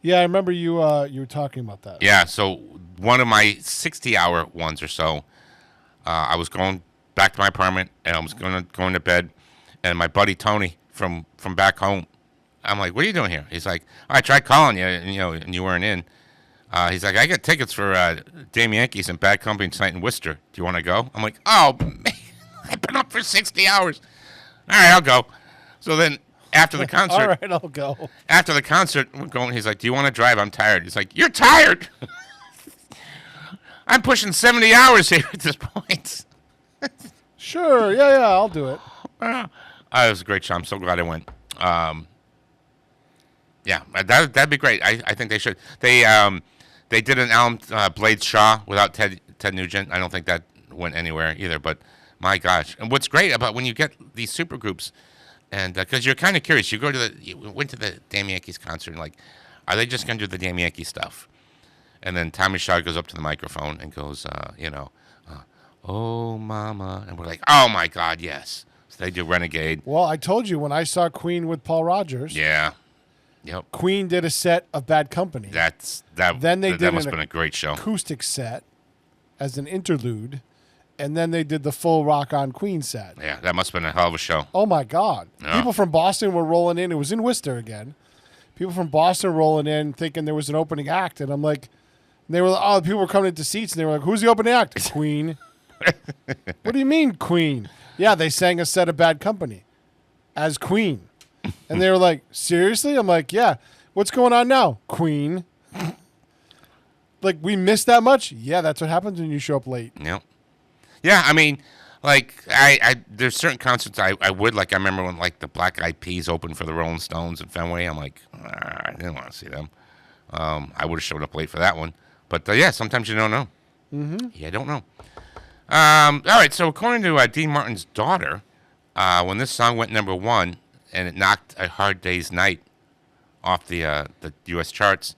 Yeah, I remember you were talking about that. Yeah, so one of my 60-hour ones or so, I was going back to my apartment, and I was going to bed, and my buddy Tony from back home, I'm like, "What are you doing here?" He's like, "I tried calling you, and you weren't in." He's like, "I got tickets for Damn Yankees and Bad Company tonight in Worcester. Do you want to go?" I'm like, "Oh, man, I've been up for 60 hours. All right, I'll go." So then after the concert. All right, I'll go. After the concert, we're going. He's like, "Do you want to drive? I'm tired." He's like, "You're tired?" I'm pushing 70 hours here at this point. Sure, yeah, I'll do it. It was a great show. I'm so glad I went. Yeah, that'd be great. I think they should. They did an album, Blades Shaw, without Ted Nugent. I don't think that went anywhere either. But my gosh, and what's great about when you get these super groups, and because you're kind of curious, you went to the Damn Yankees concert, and like, are they just gonna do the Damn Yankee stuff? And then Tommy Shaw goes up to the microphone and goes, "Oh, mama," and we're like, "Oh my God, yes." So they do Renegade. Well, I told you when I saw Queen with Paul Rogers. Yeah. Yep. Queen did a set of Bad Company. Then they did that must have been a great show. Acoustic set as an interlude, and then they did the full Rock On Queen set. Yeah, that must have been a hell of a show. Oh my God! Yeah. People from Boston were rolling in. It was in Worcester again. People from Boston rolling in, thinking there was an opening act, and I'm like, people were coming into seats, and they were like, "Who's the opening act?" Queen. What do you mean, Queen? Yeah, they sang a set of Bad Company as Queen. And they were like, "Seriously?" I'm like, "Yeah." "What's going on now?" Queen. Like, we missed that much? Yeah, that's what happens when you show up late. Yep. Yeah, I mean, like, there's certain concerts I would, like, I remember when, like, the Black Eyed Peas opened for the Rolling Stones in Fenway. I'm like, I didn't want to see them. I would have showed up late for that one. But, yeah, sometimes you don't know. Mm-hmm. Yeah, I don't know. All right, so according to Dean Martin's daughter, when this song went #1, and it knocked A Hard Day's Night off the U.S. charts,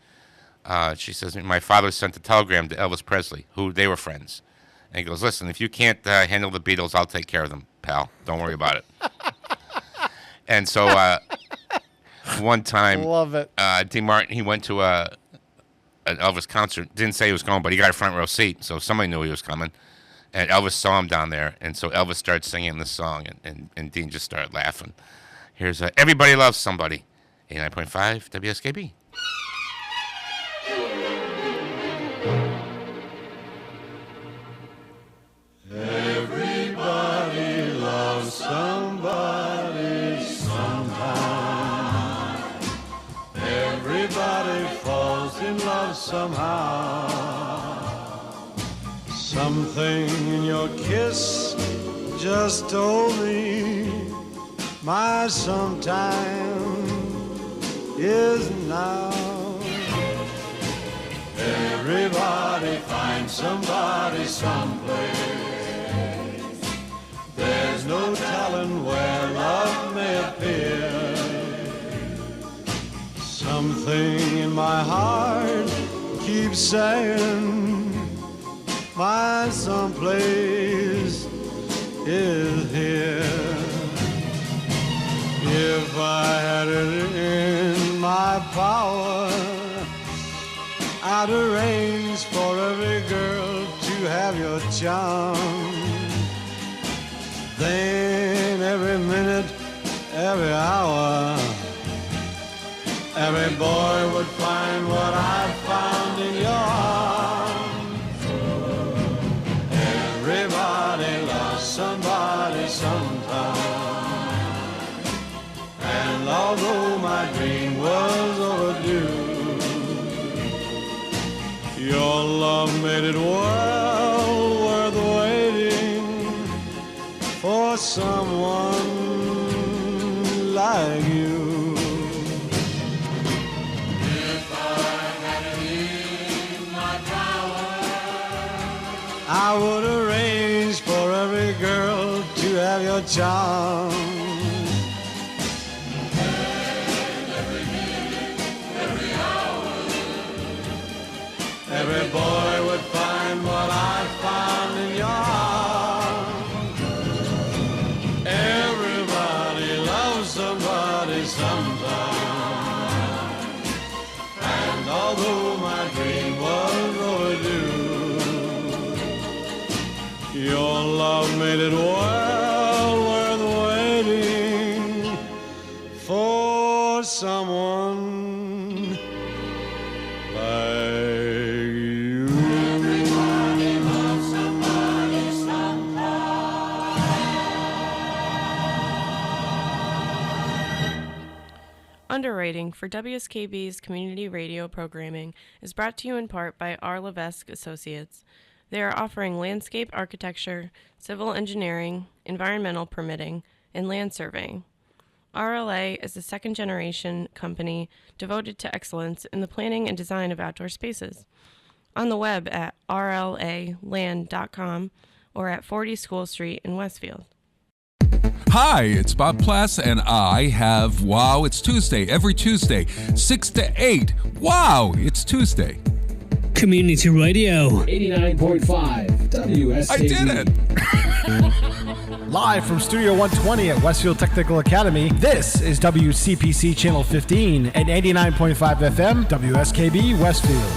she says, "My father sent a telegram to Elvis Presley, who they were friends. And he goes, 'Listen, if you can't handle the Beatles, I'll take care of them, pal. Don't worry about it.'" And so one time, love it. Dean Martin, he went to an Elvis concert. Didn't say he was going, but he got a front row seat, so somebody knew he was coming. And Elvis saw him down there, and so Elvis started singing this song, and Dean just started laughing. Here's Everybody Loves Somebody, 89.5 WSKB. Everybody loves somebody sometime. Everybody falls in love somehow. Something in your kiss just told me my sometime is now. Everybody finds somebody someplace. There's no telling where love may appear. Something in my heart keep saying my someplace is here. If I had it in my power, I'd arrange for every girl to have your charm. Then every minute, every hour, every boy would find what I found in your arms. Everybody loves somebody sometime. And although my dream was overdue, your love made it well worth waiting for someone like you. If I had it in my power, I would arrange for every girl to have your charm. Every boy would find what I found in your arms. Everybody loves somebody sometime. And although my dream was overdue, your love made it well worth waiting for someone like you. Everybody loves somebody sometime. Underwriting for WSKB's community radio programming is brought to you in part by R. Levesque Associates. They are offering landscape architecture, civil engineering, environmental permitting, and land surveying. RLA is a second-generation company devoted to excellence in the planning and design of outdoor spaces. On the web at rlaland.com or at 40 School Street in Westfield. Hi, it's Bob Plass, and I have Wow, It's Tuesday, every Tuesday, 6 to 8. Wow, it's Tuesday. Community Radio. 89.5 WSKB. I did it! Live from Studio 120 at Westfield Technical Academy, this is WCPC Channel 15 and 89.5 FM, WSKB Westfield.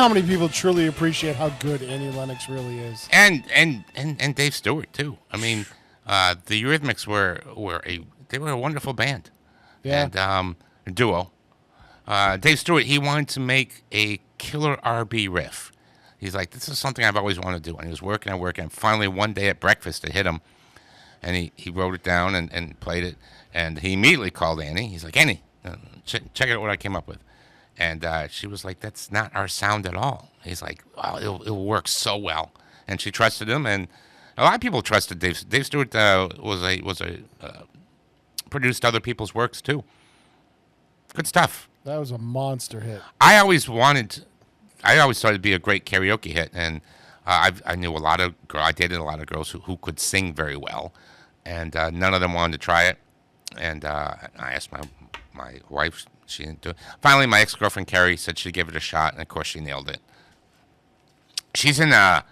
how many people truly appreciate how good Annie Lennox really is. And Dave Stewart too. I mean, the Eurythmics were a wonderful band. Yeah. And a duo. Dave Stewart, he wanted to make a killer R&B riff. He's like, this is something I've always wanted to do. And he was working and finally one day at breakfast it hit him. And he wrote it down and played it. And he immediately called Annie. He's like, Annie, check out what I came up with. And she was like, that's not our sound at all. He's like, wow, it'll work so well. And she trusted him. And a lot of people trusted Dave. Dave Stewart produced other people's works too. Good stuff. That was a monster hit. I always thought it'd be a great karaoke hit, and I knew a lot of I dated a lot of girls who could sing very well, and none of them wanted to try it. And I asked my wife, she didn't do it. Finally, my ex-girlfriend Carrie said she'd give it a shot, and of course she nailed it. She's in a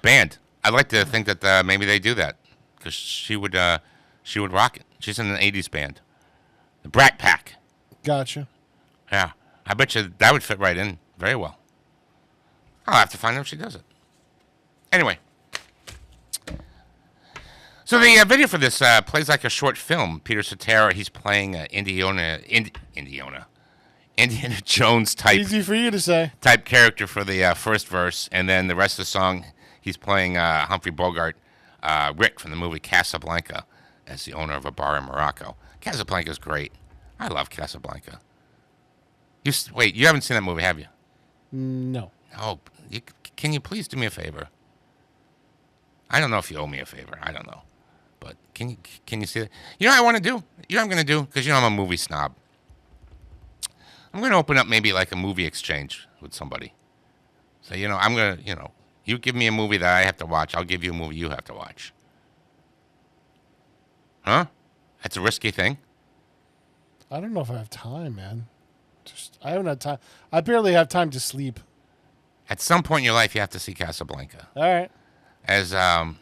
band. I'd like to think that maybe they do that because she would rock it. She's in an '80s band, the Brat Pack. Gotcha. Yeah, I bet you that would fit right in very well. I'll have to find out if she does it. Anyway, so the video for this plays like a short film. Peter Cetera, he's playing Indiana Jones type. Easy for you to say. Type character for the first verse, and then the rest of the song, he's playing Humphrey Bogart, Rick from the movie Casablanca, as the owner of a bar in Morocco. Casablanca's great. I love Casablanca. Wait, you haven't seen that movie, have you? No. Oh, can you please do me a favor? I don't know if you owe me a favor. I don't know. But can you see that? You know what I want to do? You know what I'm going to do? Because you know I'm a movie snob. I'm going to open up maybe like a movie exchange with somebody. So, I'm going to, you give me a movie that I have to watch. I'll give you a movie you have to watch. Huh? That's a risky thing. I don't know if I have time, man. I haven't had time. I barely have time to sleep. At some point in your life, you have to see Casablanca. All right. As Ben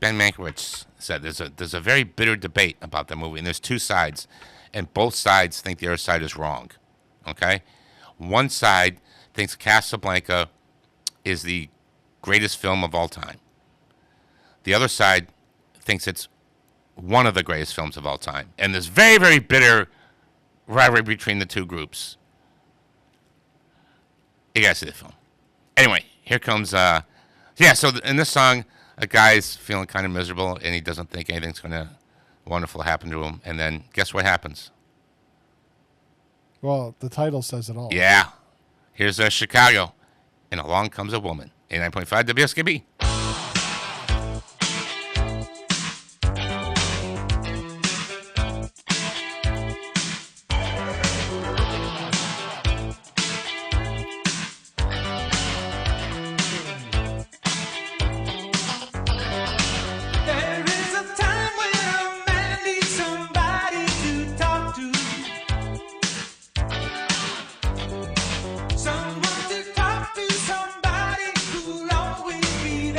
Mankiewicz said, there's a very bitter debate about the movie, and there's two sides, and both sides think the other side is wrong. Okay? One side thinks Casablanca is the greatest film of all time. The other side thinks it's one of the greatest films of all time. And there's very, very bitter rivalry between the two groups. You gotta see the film. Anyway, here comes, so in this song, a guy's feeling kind of miserable, and he doesn't think anything's wonderful happen to him. And then, guess what happens? Well, the title says it all. Yeah. Here's Chicago, and along comes a woman. 89.5 WSKB. Someone to talk to, somebody who'll always be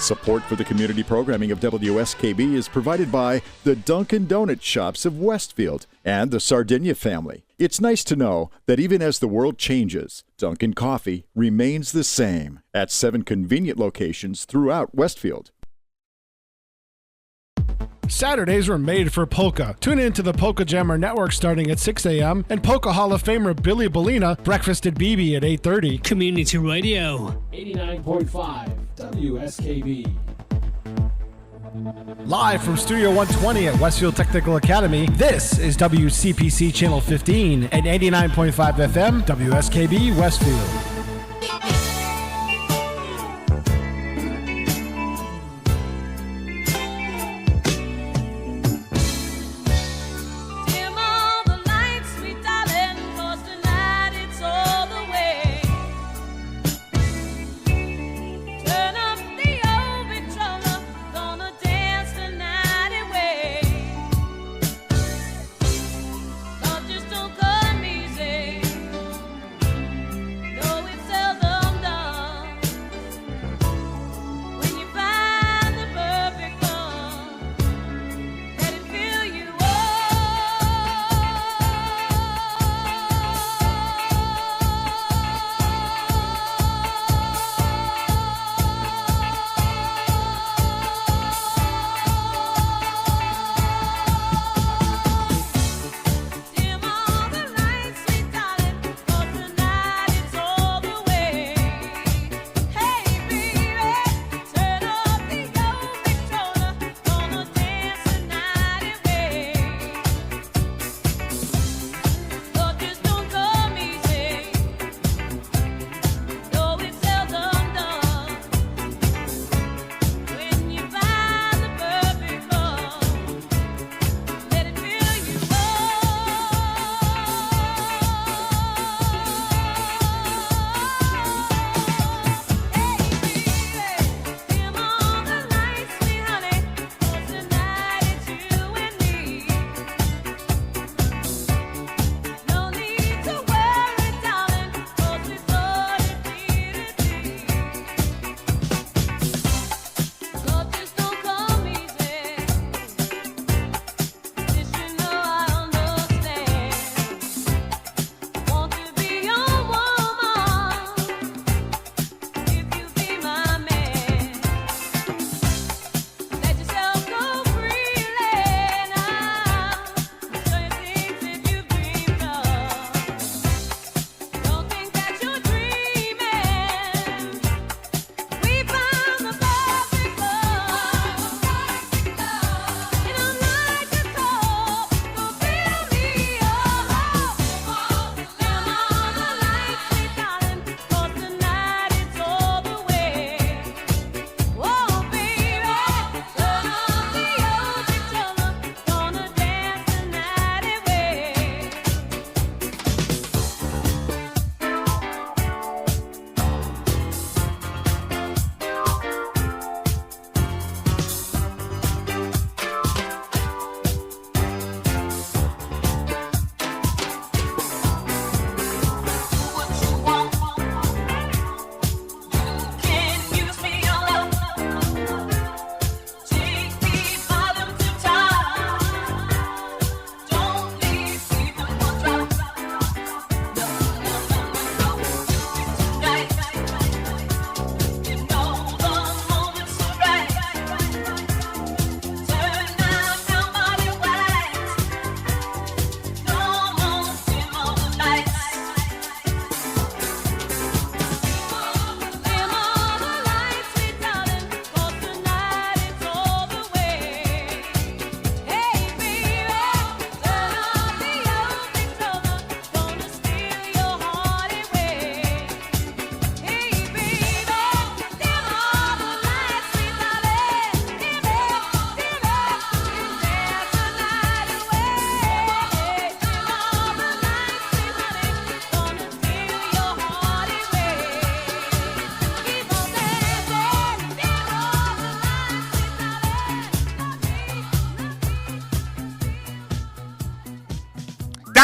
Support for the community programming of WSKB is provided by the Dunkin' Donuts shops of Westfield and the Sardinia family. It's nice to know that even as the world changes, Dunkin' Coffee remains the same at 7 convenient locations throughout Westfield. Saturdays were made for polka. Tune in to the Polka Jammer Network starting at 6 a.m. and Polka Hall of Famer Billy Bellina, Breakfast at BB at 8:30. Community Radio. 89.5 WSKB. Live from Studio 120 at Westfield Technical Academy, this is WCPC Channel 15 and 89.5 FM, WSKB Westfield.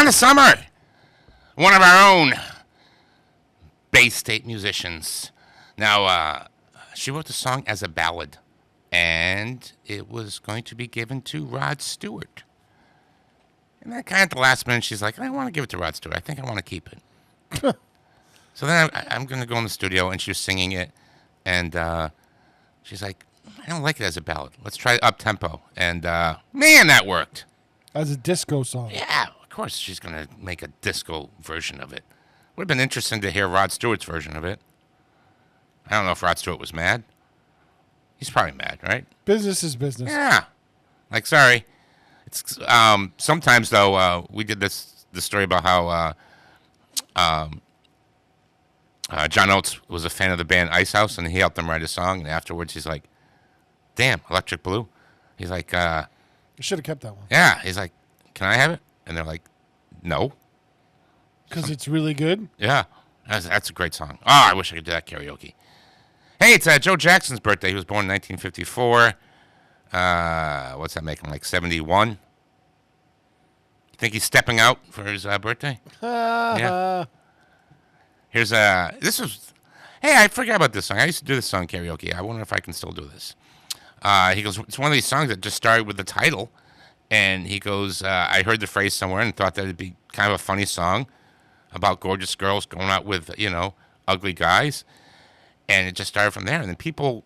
Donna Summer, one of our own Bay State musicians. Now, she wrote the song as a ballad, and it was going to be given to Rod Stewart. And then kind of at the last minute, she's like, I don't want to give it to Rod Stewart. I think I want to keep it. So then I'm going to go in the studio, and she was singing it, and she's like, I don't like it as a ballad. Let's try up-tempo. And, man, that worked. As a disco song. Yeah, of course she's going to make a disco version of it. Would have been interesting to hear Rod Stewart's version of it. I don't know if Rod Stewart was mad. He's probably mad, right? Business is business. Yeah. Like, sorry. It's sometimes, though, we did the story about how John Oates was a fan of the band Ice House, and he helped them write a song. And afterwards, he's like, damn, Electric Blue. He's like, you should have kept that one. Yeah. He's like, can I have it? And they're like, no. Because it's really good? Yeah. That's a great song. Oh, I wish I could do that karaoke. Hey, it's Joe Jackson's birthday. He was born in 1954. What's that make him, like 71? Think he's stepping out for his birthday? Yeah. Here's hey, I forgot about this song. I used to do this song karaoke. I wonder if I can still do this. He goes, it's one of these songs that just started with the title. And he goes, I heard the phrase somewhere and thought that it'd be kind of a funny song about gorgeous girls going out with, ugly guys. And it just started from there. And then people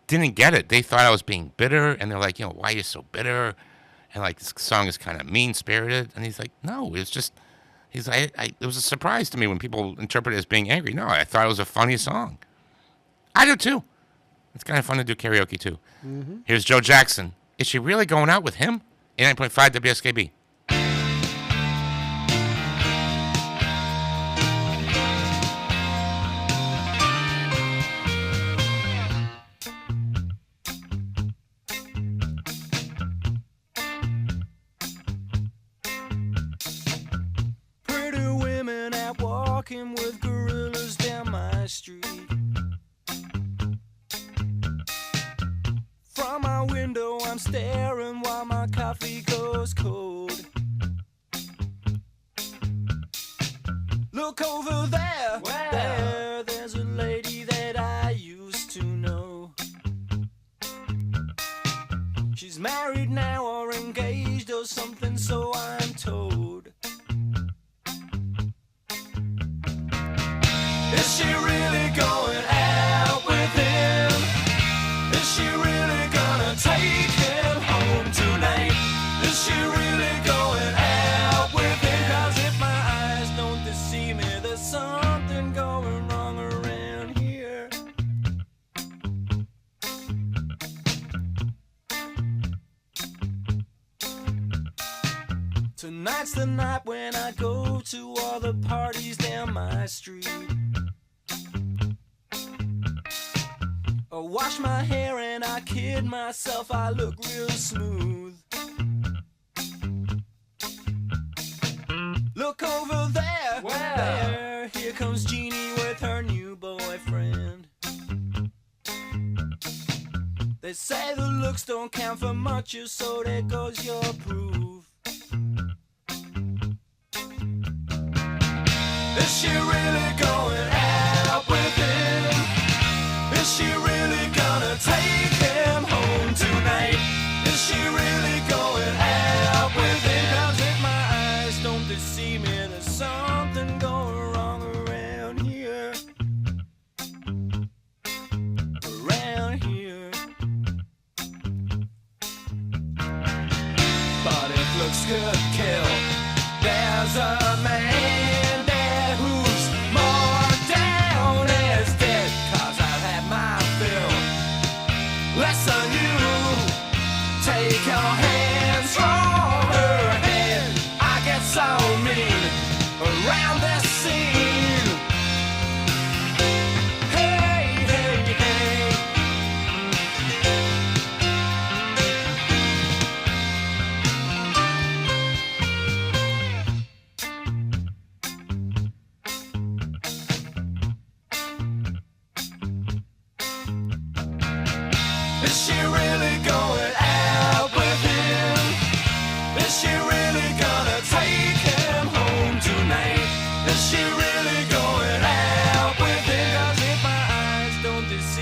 didn't get it. They thought I was being bitter. And they're like, why are you so bitter? And like, this song is kind of mean-spirited. And he's like, no, it's just, he's like, it was a surprise to me when people interpret it as being angry. No, I thought it was a funny song. I do too. It's kind of fun to do karaoke too. Mm-hmm. Here's Joe Jackson. Is she really going out with him? 89.5 WSKB. Pretty women out walking with gorillas down my street. From my window I'm staring while my coffee goes cold. Look over there, there's a lady that I used to know. She's married now or engaged or something, so I'm told. Is she really going out with him? Is she really gonna take him home tonight? Is she really going out with him? 'Cause if my eyes don't deceive me, there's something going wrong around here. Tonight's the night when I go to all the parties down my street. I wash my hair and I kid myself, I look real smooth. Look over there, there, here comes Jeannie with her new boyfriend. They say the looks don't count for much, so there goes your proof. Is she really going out with him? Is she really gonna take him home tonight? Is she really going out with him? 'Cause if my eyes don't deceive me, there's something going wrong around here. Around here. But if looks could kill, there's a man there who's more down as dead. 'Cause I've had my fill. Less than you. Take your hands from her head. I get so mean around this scene. Hey, hey, hey. Is she really going out with him? Is she really gonna take him home tonight? Is she really going out with him? 'Cause if my eyes don't deceive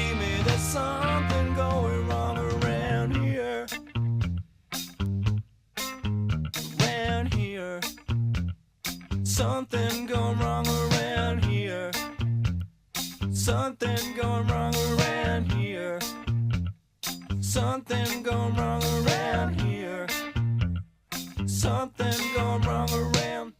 Something going wrong around here. Something going wrong around here. Something going wrong around.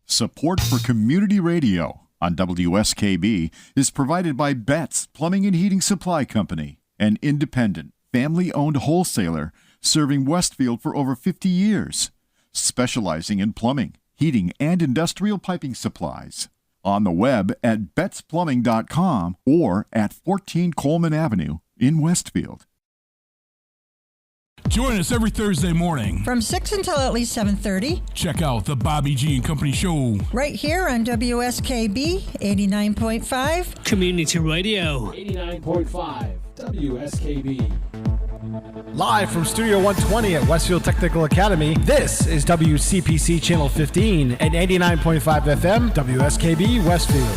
Support for community radio on WSKB is provided by Betts Plumbing and Heating Supply Company, an independent, family-owned wholesaler serving Westfield for over 50 years, specializing in plumbing, heating, and industrial piping supplies. On the web at bettsplumbing.com or at 14 Coleman Avenue in Westfield. Join us every Thursday morning from 6 until at least 7:30. Check out the Bobby G and Company Show right here on WSKB 89.5 Community Radio. 89.5 WSKB. Live from Studio 120 at Westfield Technical Academy, this is WCPC Channel 15 at 89.5 FM, WSKB Westfield.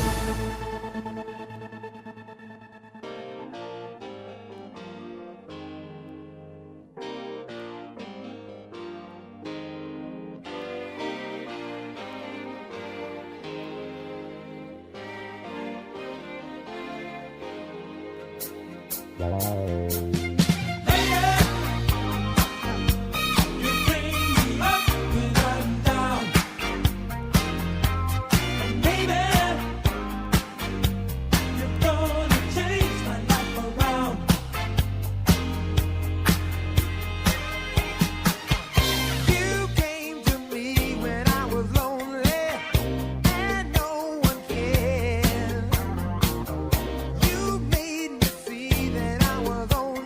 You made me see that I was only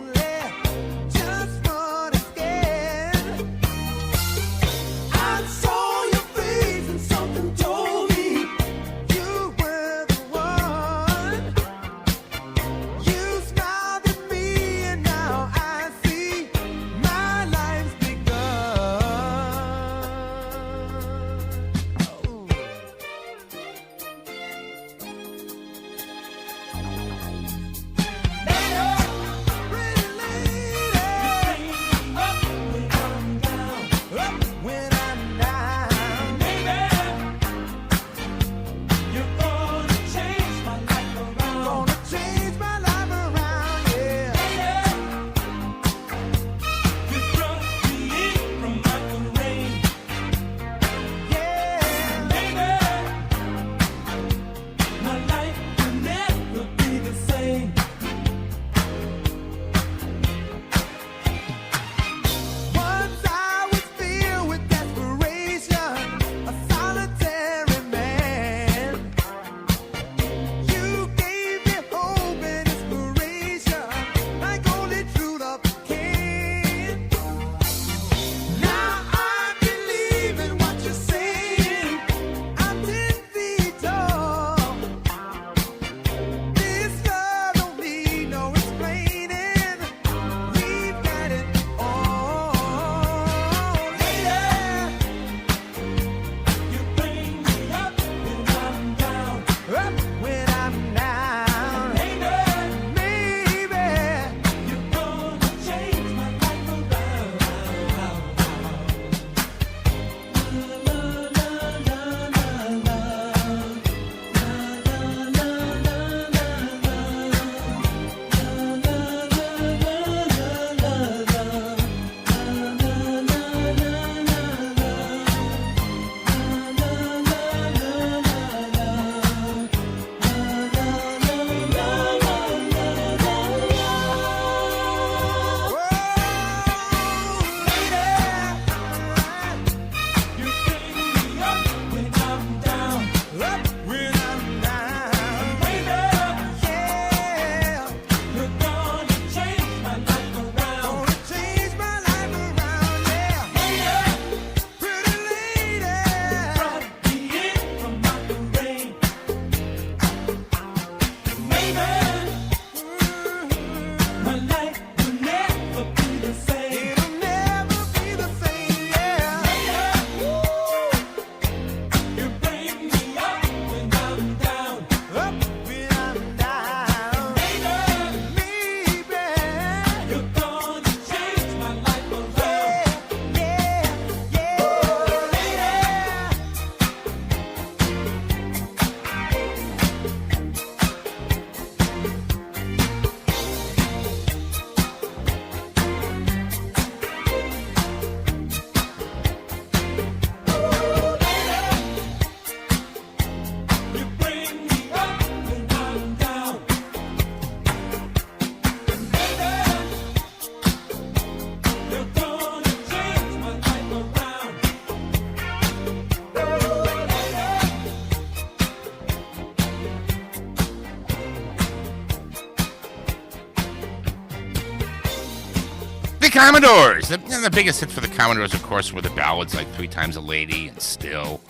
Commodores. The biggest hit for the Commodores, of course, were the ballads like 3 Times a Lady and Still.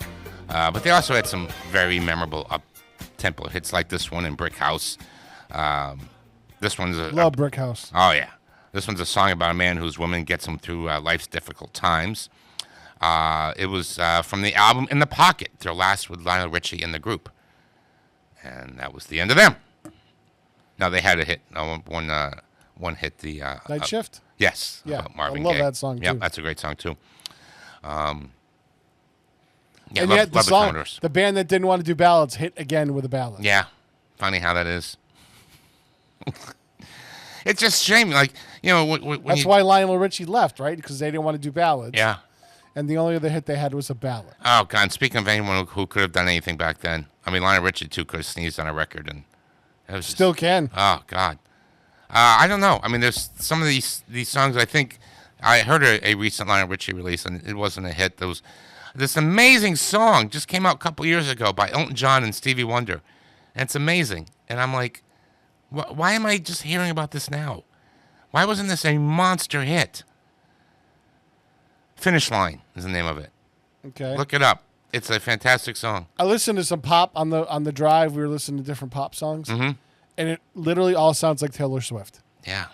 But they also had some very memorable up-tempo hits like this one in Brick House. This one's Love Brick House. Oh, yeah. This one's a song about a man whose woman gets him through life's difficult times. It was from the album In the Pocket, their last with Lionel Richie and the group. And that was the end of them. Now, they had a hit. One hit the... Night Shift? Yes. Yeah, Marvin I love Gaye. that song, Yeah, too. that's a great song, too. And love yet the song, Commodores. the band that didn't want to do ballads hit again with a ballad. Yeah. Funny how that is. It's just a shame. Like, you know, when That's why Lionel Richie left, right? Because they didn't want to do ballads. Yeah. And the only other hit they had was a ballad. Oh, God. And speaking of anyone who could have done anything back then, I mean, Lionel Richie, too, could have sneezed on a record. And it was Still can. Oh, God. I don't know. I mean, there's some of these songs, I think, I heard a recent Lionel Richie release, and it wasn't a hit. There was this amazing song just came out a couple years ago by Elton John and Stevie Wonder. And it's amazing. And I'm like, why am I just hearing about this now? Why wasn't this a monster hit? Finish Line is the name of it. Okay. Look it up. It's a fantastic song. I listened to some pop on the drive. We were listening to different pop songs. Mhm. And it literally all sounds like Taylor Swift. Yeah.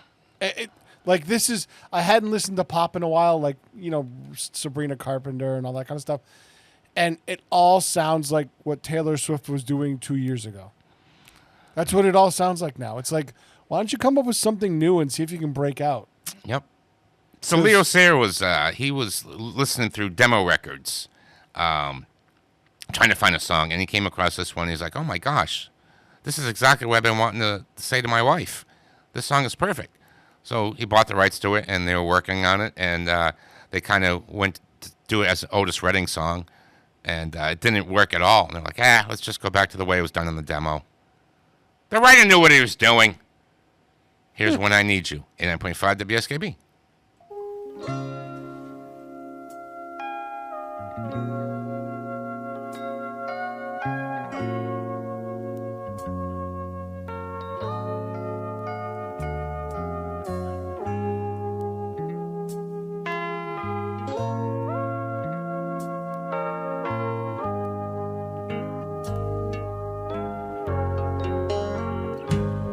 Like this is, I hadn't listened to pop in a while, like, you know, Sabrina Carpenter and all that kind of stuff. And it all sounds like what Taylor Swift was doing 2 years ago. That's what it all sounds like now. It's like, why don't you come up with something new and see if you can break out? Yep. So Leo Sayer was, he was listening through demo records, trying to find a song, and he came across this one. He's like, oh my gosh, this is exactly what I've been wanting to say to my wife. This song is perfect. So he bought the rights to it, and they were working on it, and they kind of went to do it as an Otis Redding song, and it didn't work at all. And they're like, let's just go back to the way it was done in the demo. The writer knew what he was doing. Here's When I Need You, 89.5 WSKB.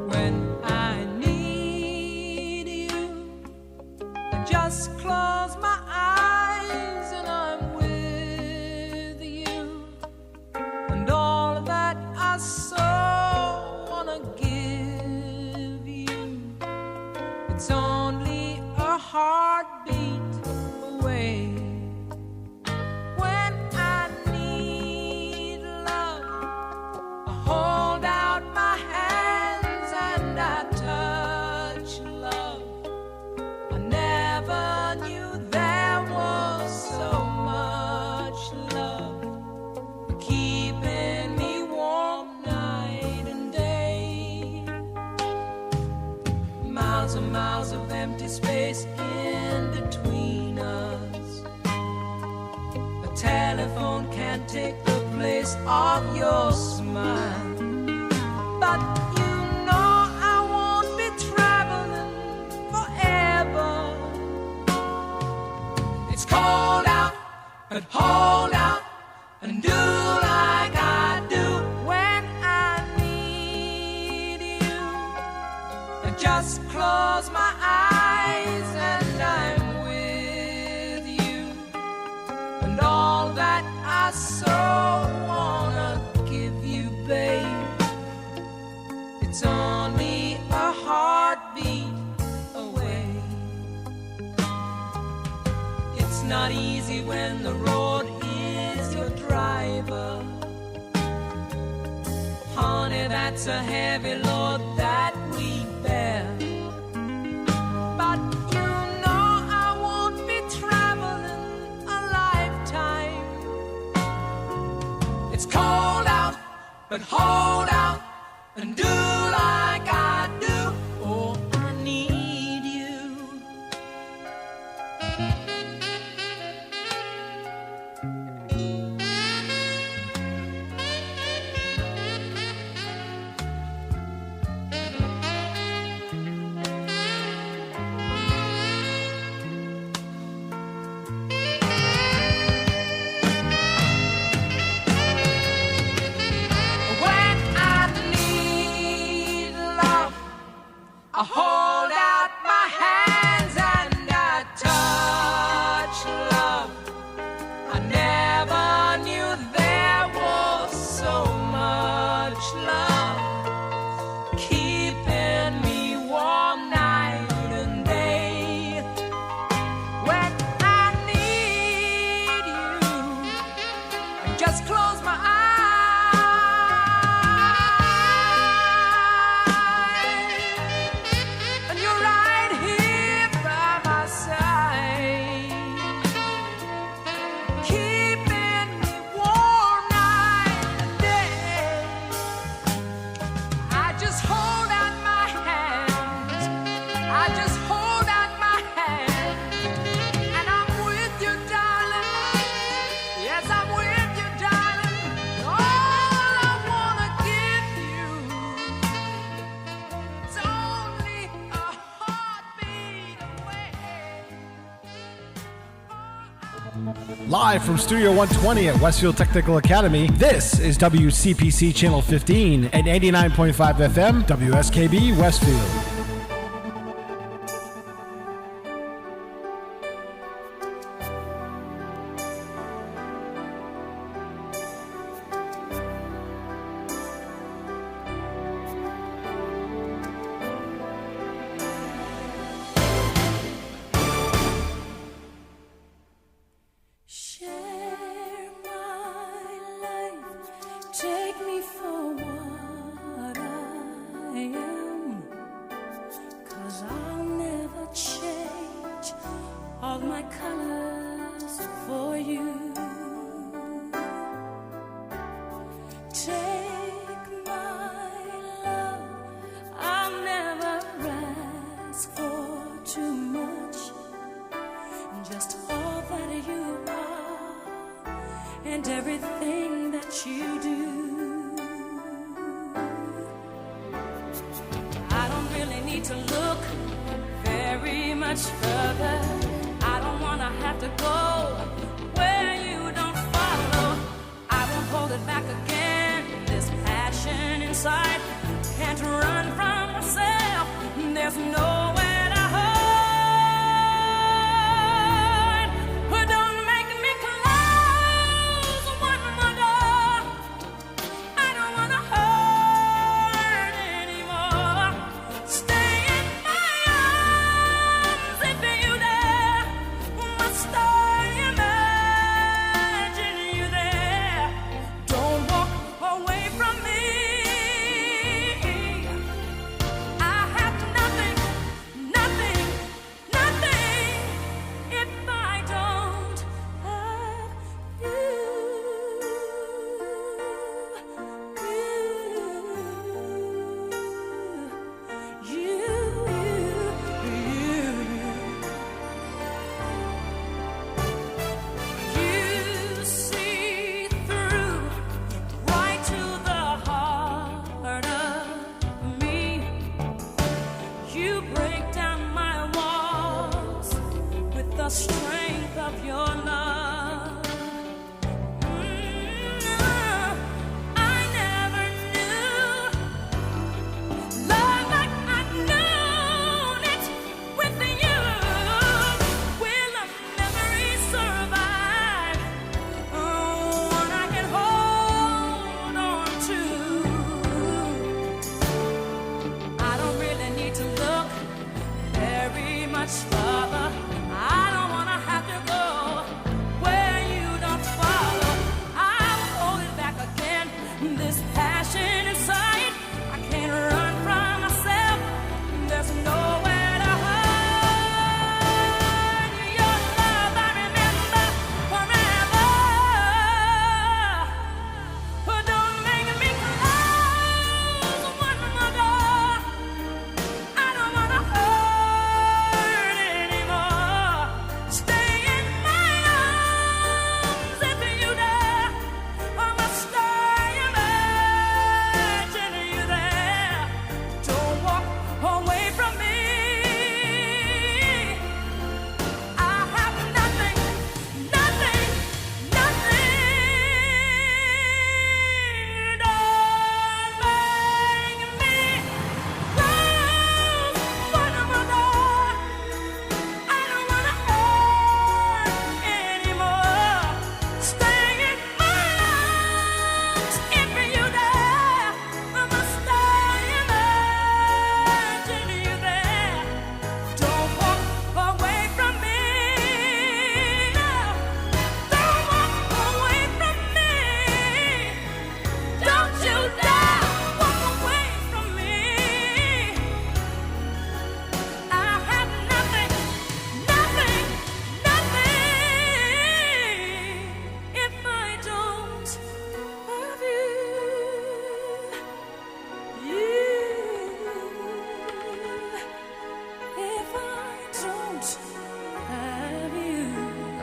When I need you, I just close my eyes and I'm with you. And all that I so wanna give you, it's only a heartbeat away. When I need love, I hold out my hands and I touch love. I never knew there was so much love keeping me warm night and day. Miles and miles of empty space in between us. A telephone can't take the place of your smile. But you know I won't be traveling forever. It's cold out, but hold out and do like I do when I need you. I just close my eyes and I'm with you. And all that I so wanna give you, babe, it's only a heartbeat away. It's not easy when the road is your driver. Honey, that's a heavy load that we bear. But you know I won't be traveling a lifetime. It's cold out, but hold out and do like I do. Oh, I need you. Live from Studio 120 at Westfield Technical Academy, this is WCPC Channel 15 and 89.5 FM, WSKB Westfield.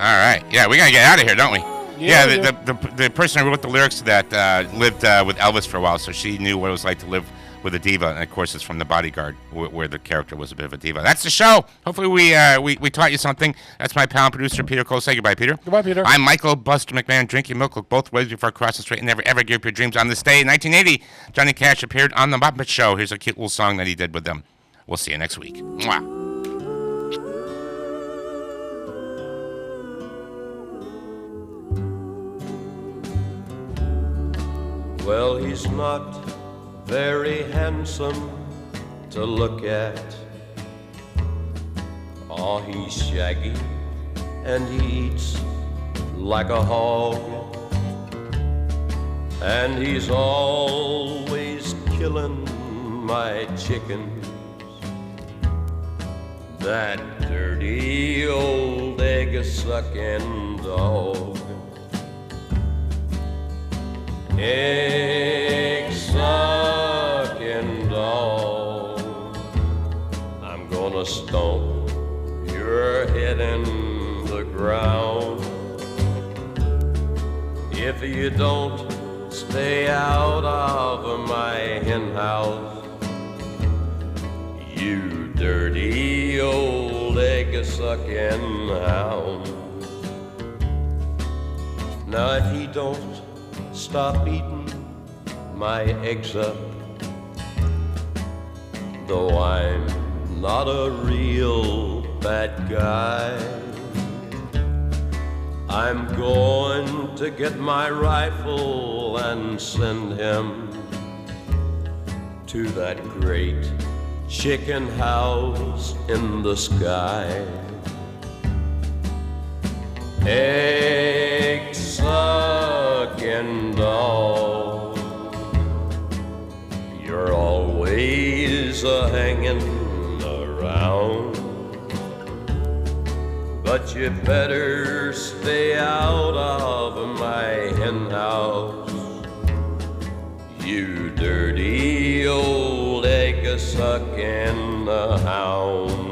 All right. Yeah, we got to get out of here, don't we? Yeah, the person who wrote the lyrics to that lived with Elvis for a while, so she knew what it was like to live with a diva. And of course, it's from The Bodyguard, where the character was a bit of a diva. That's the show. Hopefully, we taught you something. That's my pal and producer, Peter Cole. Say goodbye, Peter. Goodbye, Peter. I'm Michael Buster McMahon. Drink your milk, look both ways before cross the street, and never ever give up your dreams. On this day in 1980, Johnny Cash appeared on The Muppet Show. Here's a cute little song that he did with them. We'll see you next week. Mwah. Well, he's not very handsome to look at. Oh, he's shaggy and he eats like a hog. And he's always killing my chickens. That dirty old egg-sucking dog. Egg-sucking dog, I'm gonna stomp your head in the ground if you don't stay out of my hen house, you dirty old egg-sucking hound. Now if he don't stop eating my eggs up, though I'm not a real bad guy, I'm going to get my rifle and send him to that great chicken house in the sky. Egg-sucking dog, you're always a-hanging around, but you better stay out of my hen house, you dirty old egg-sucking hound.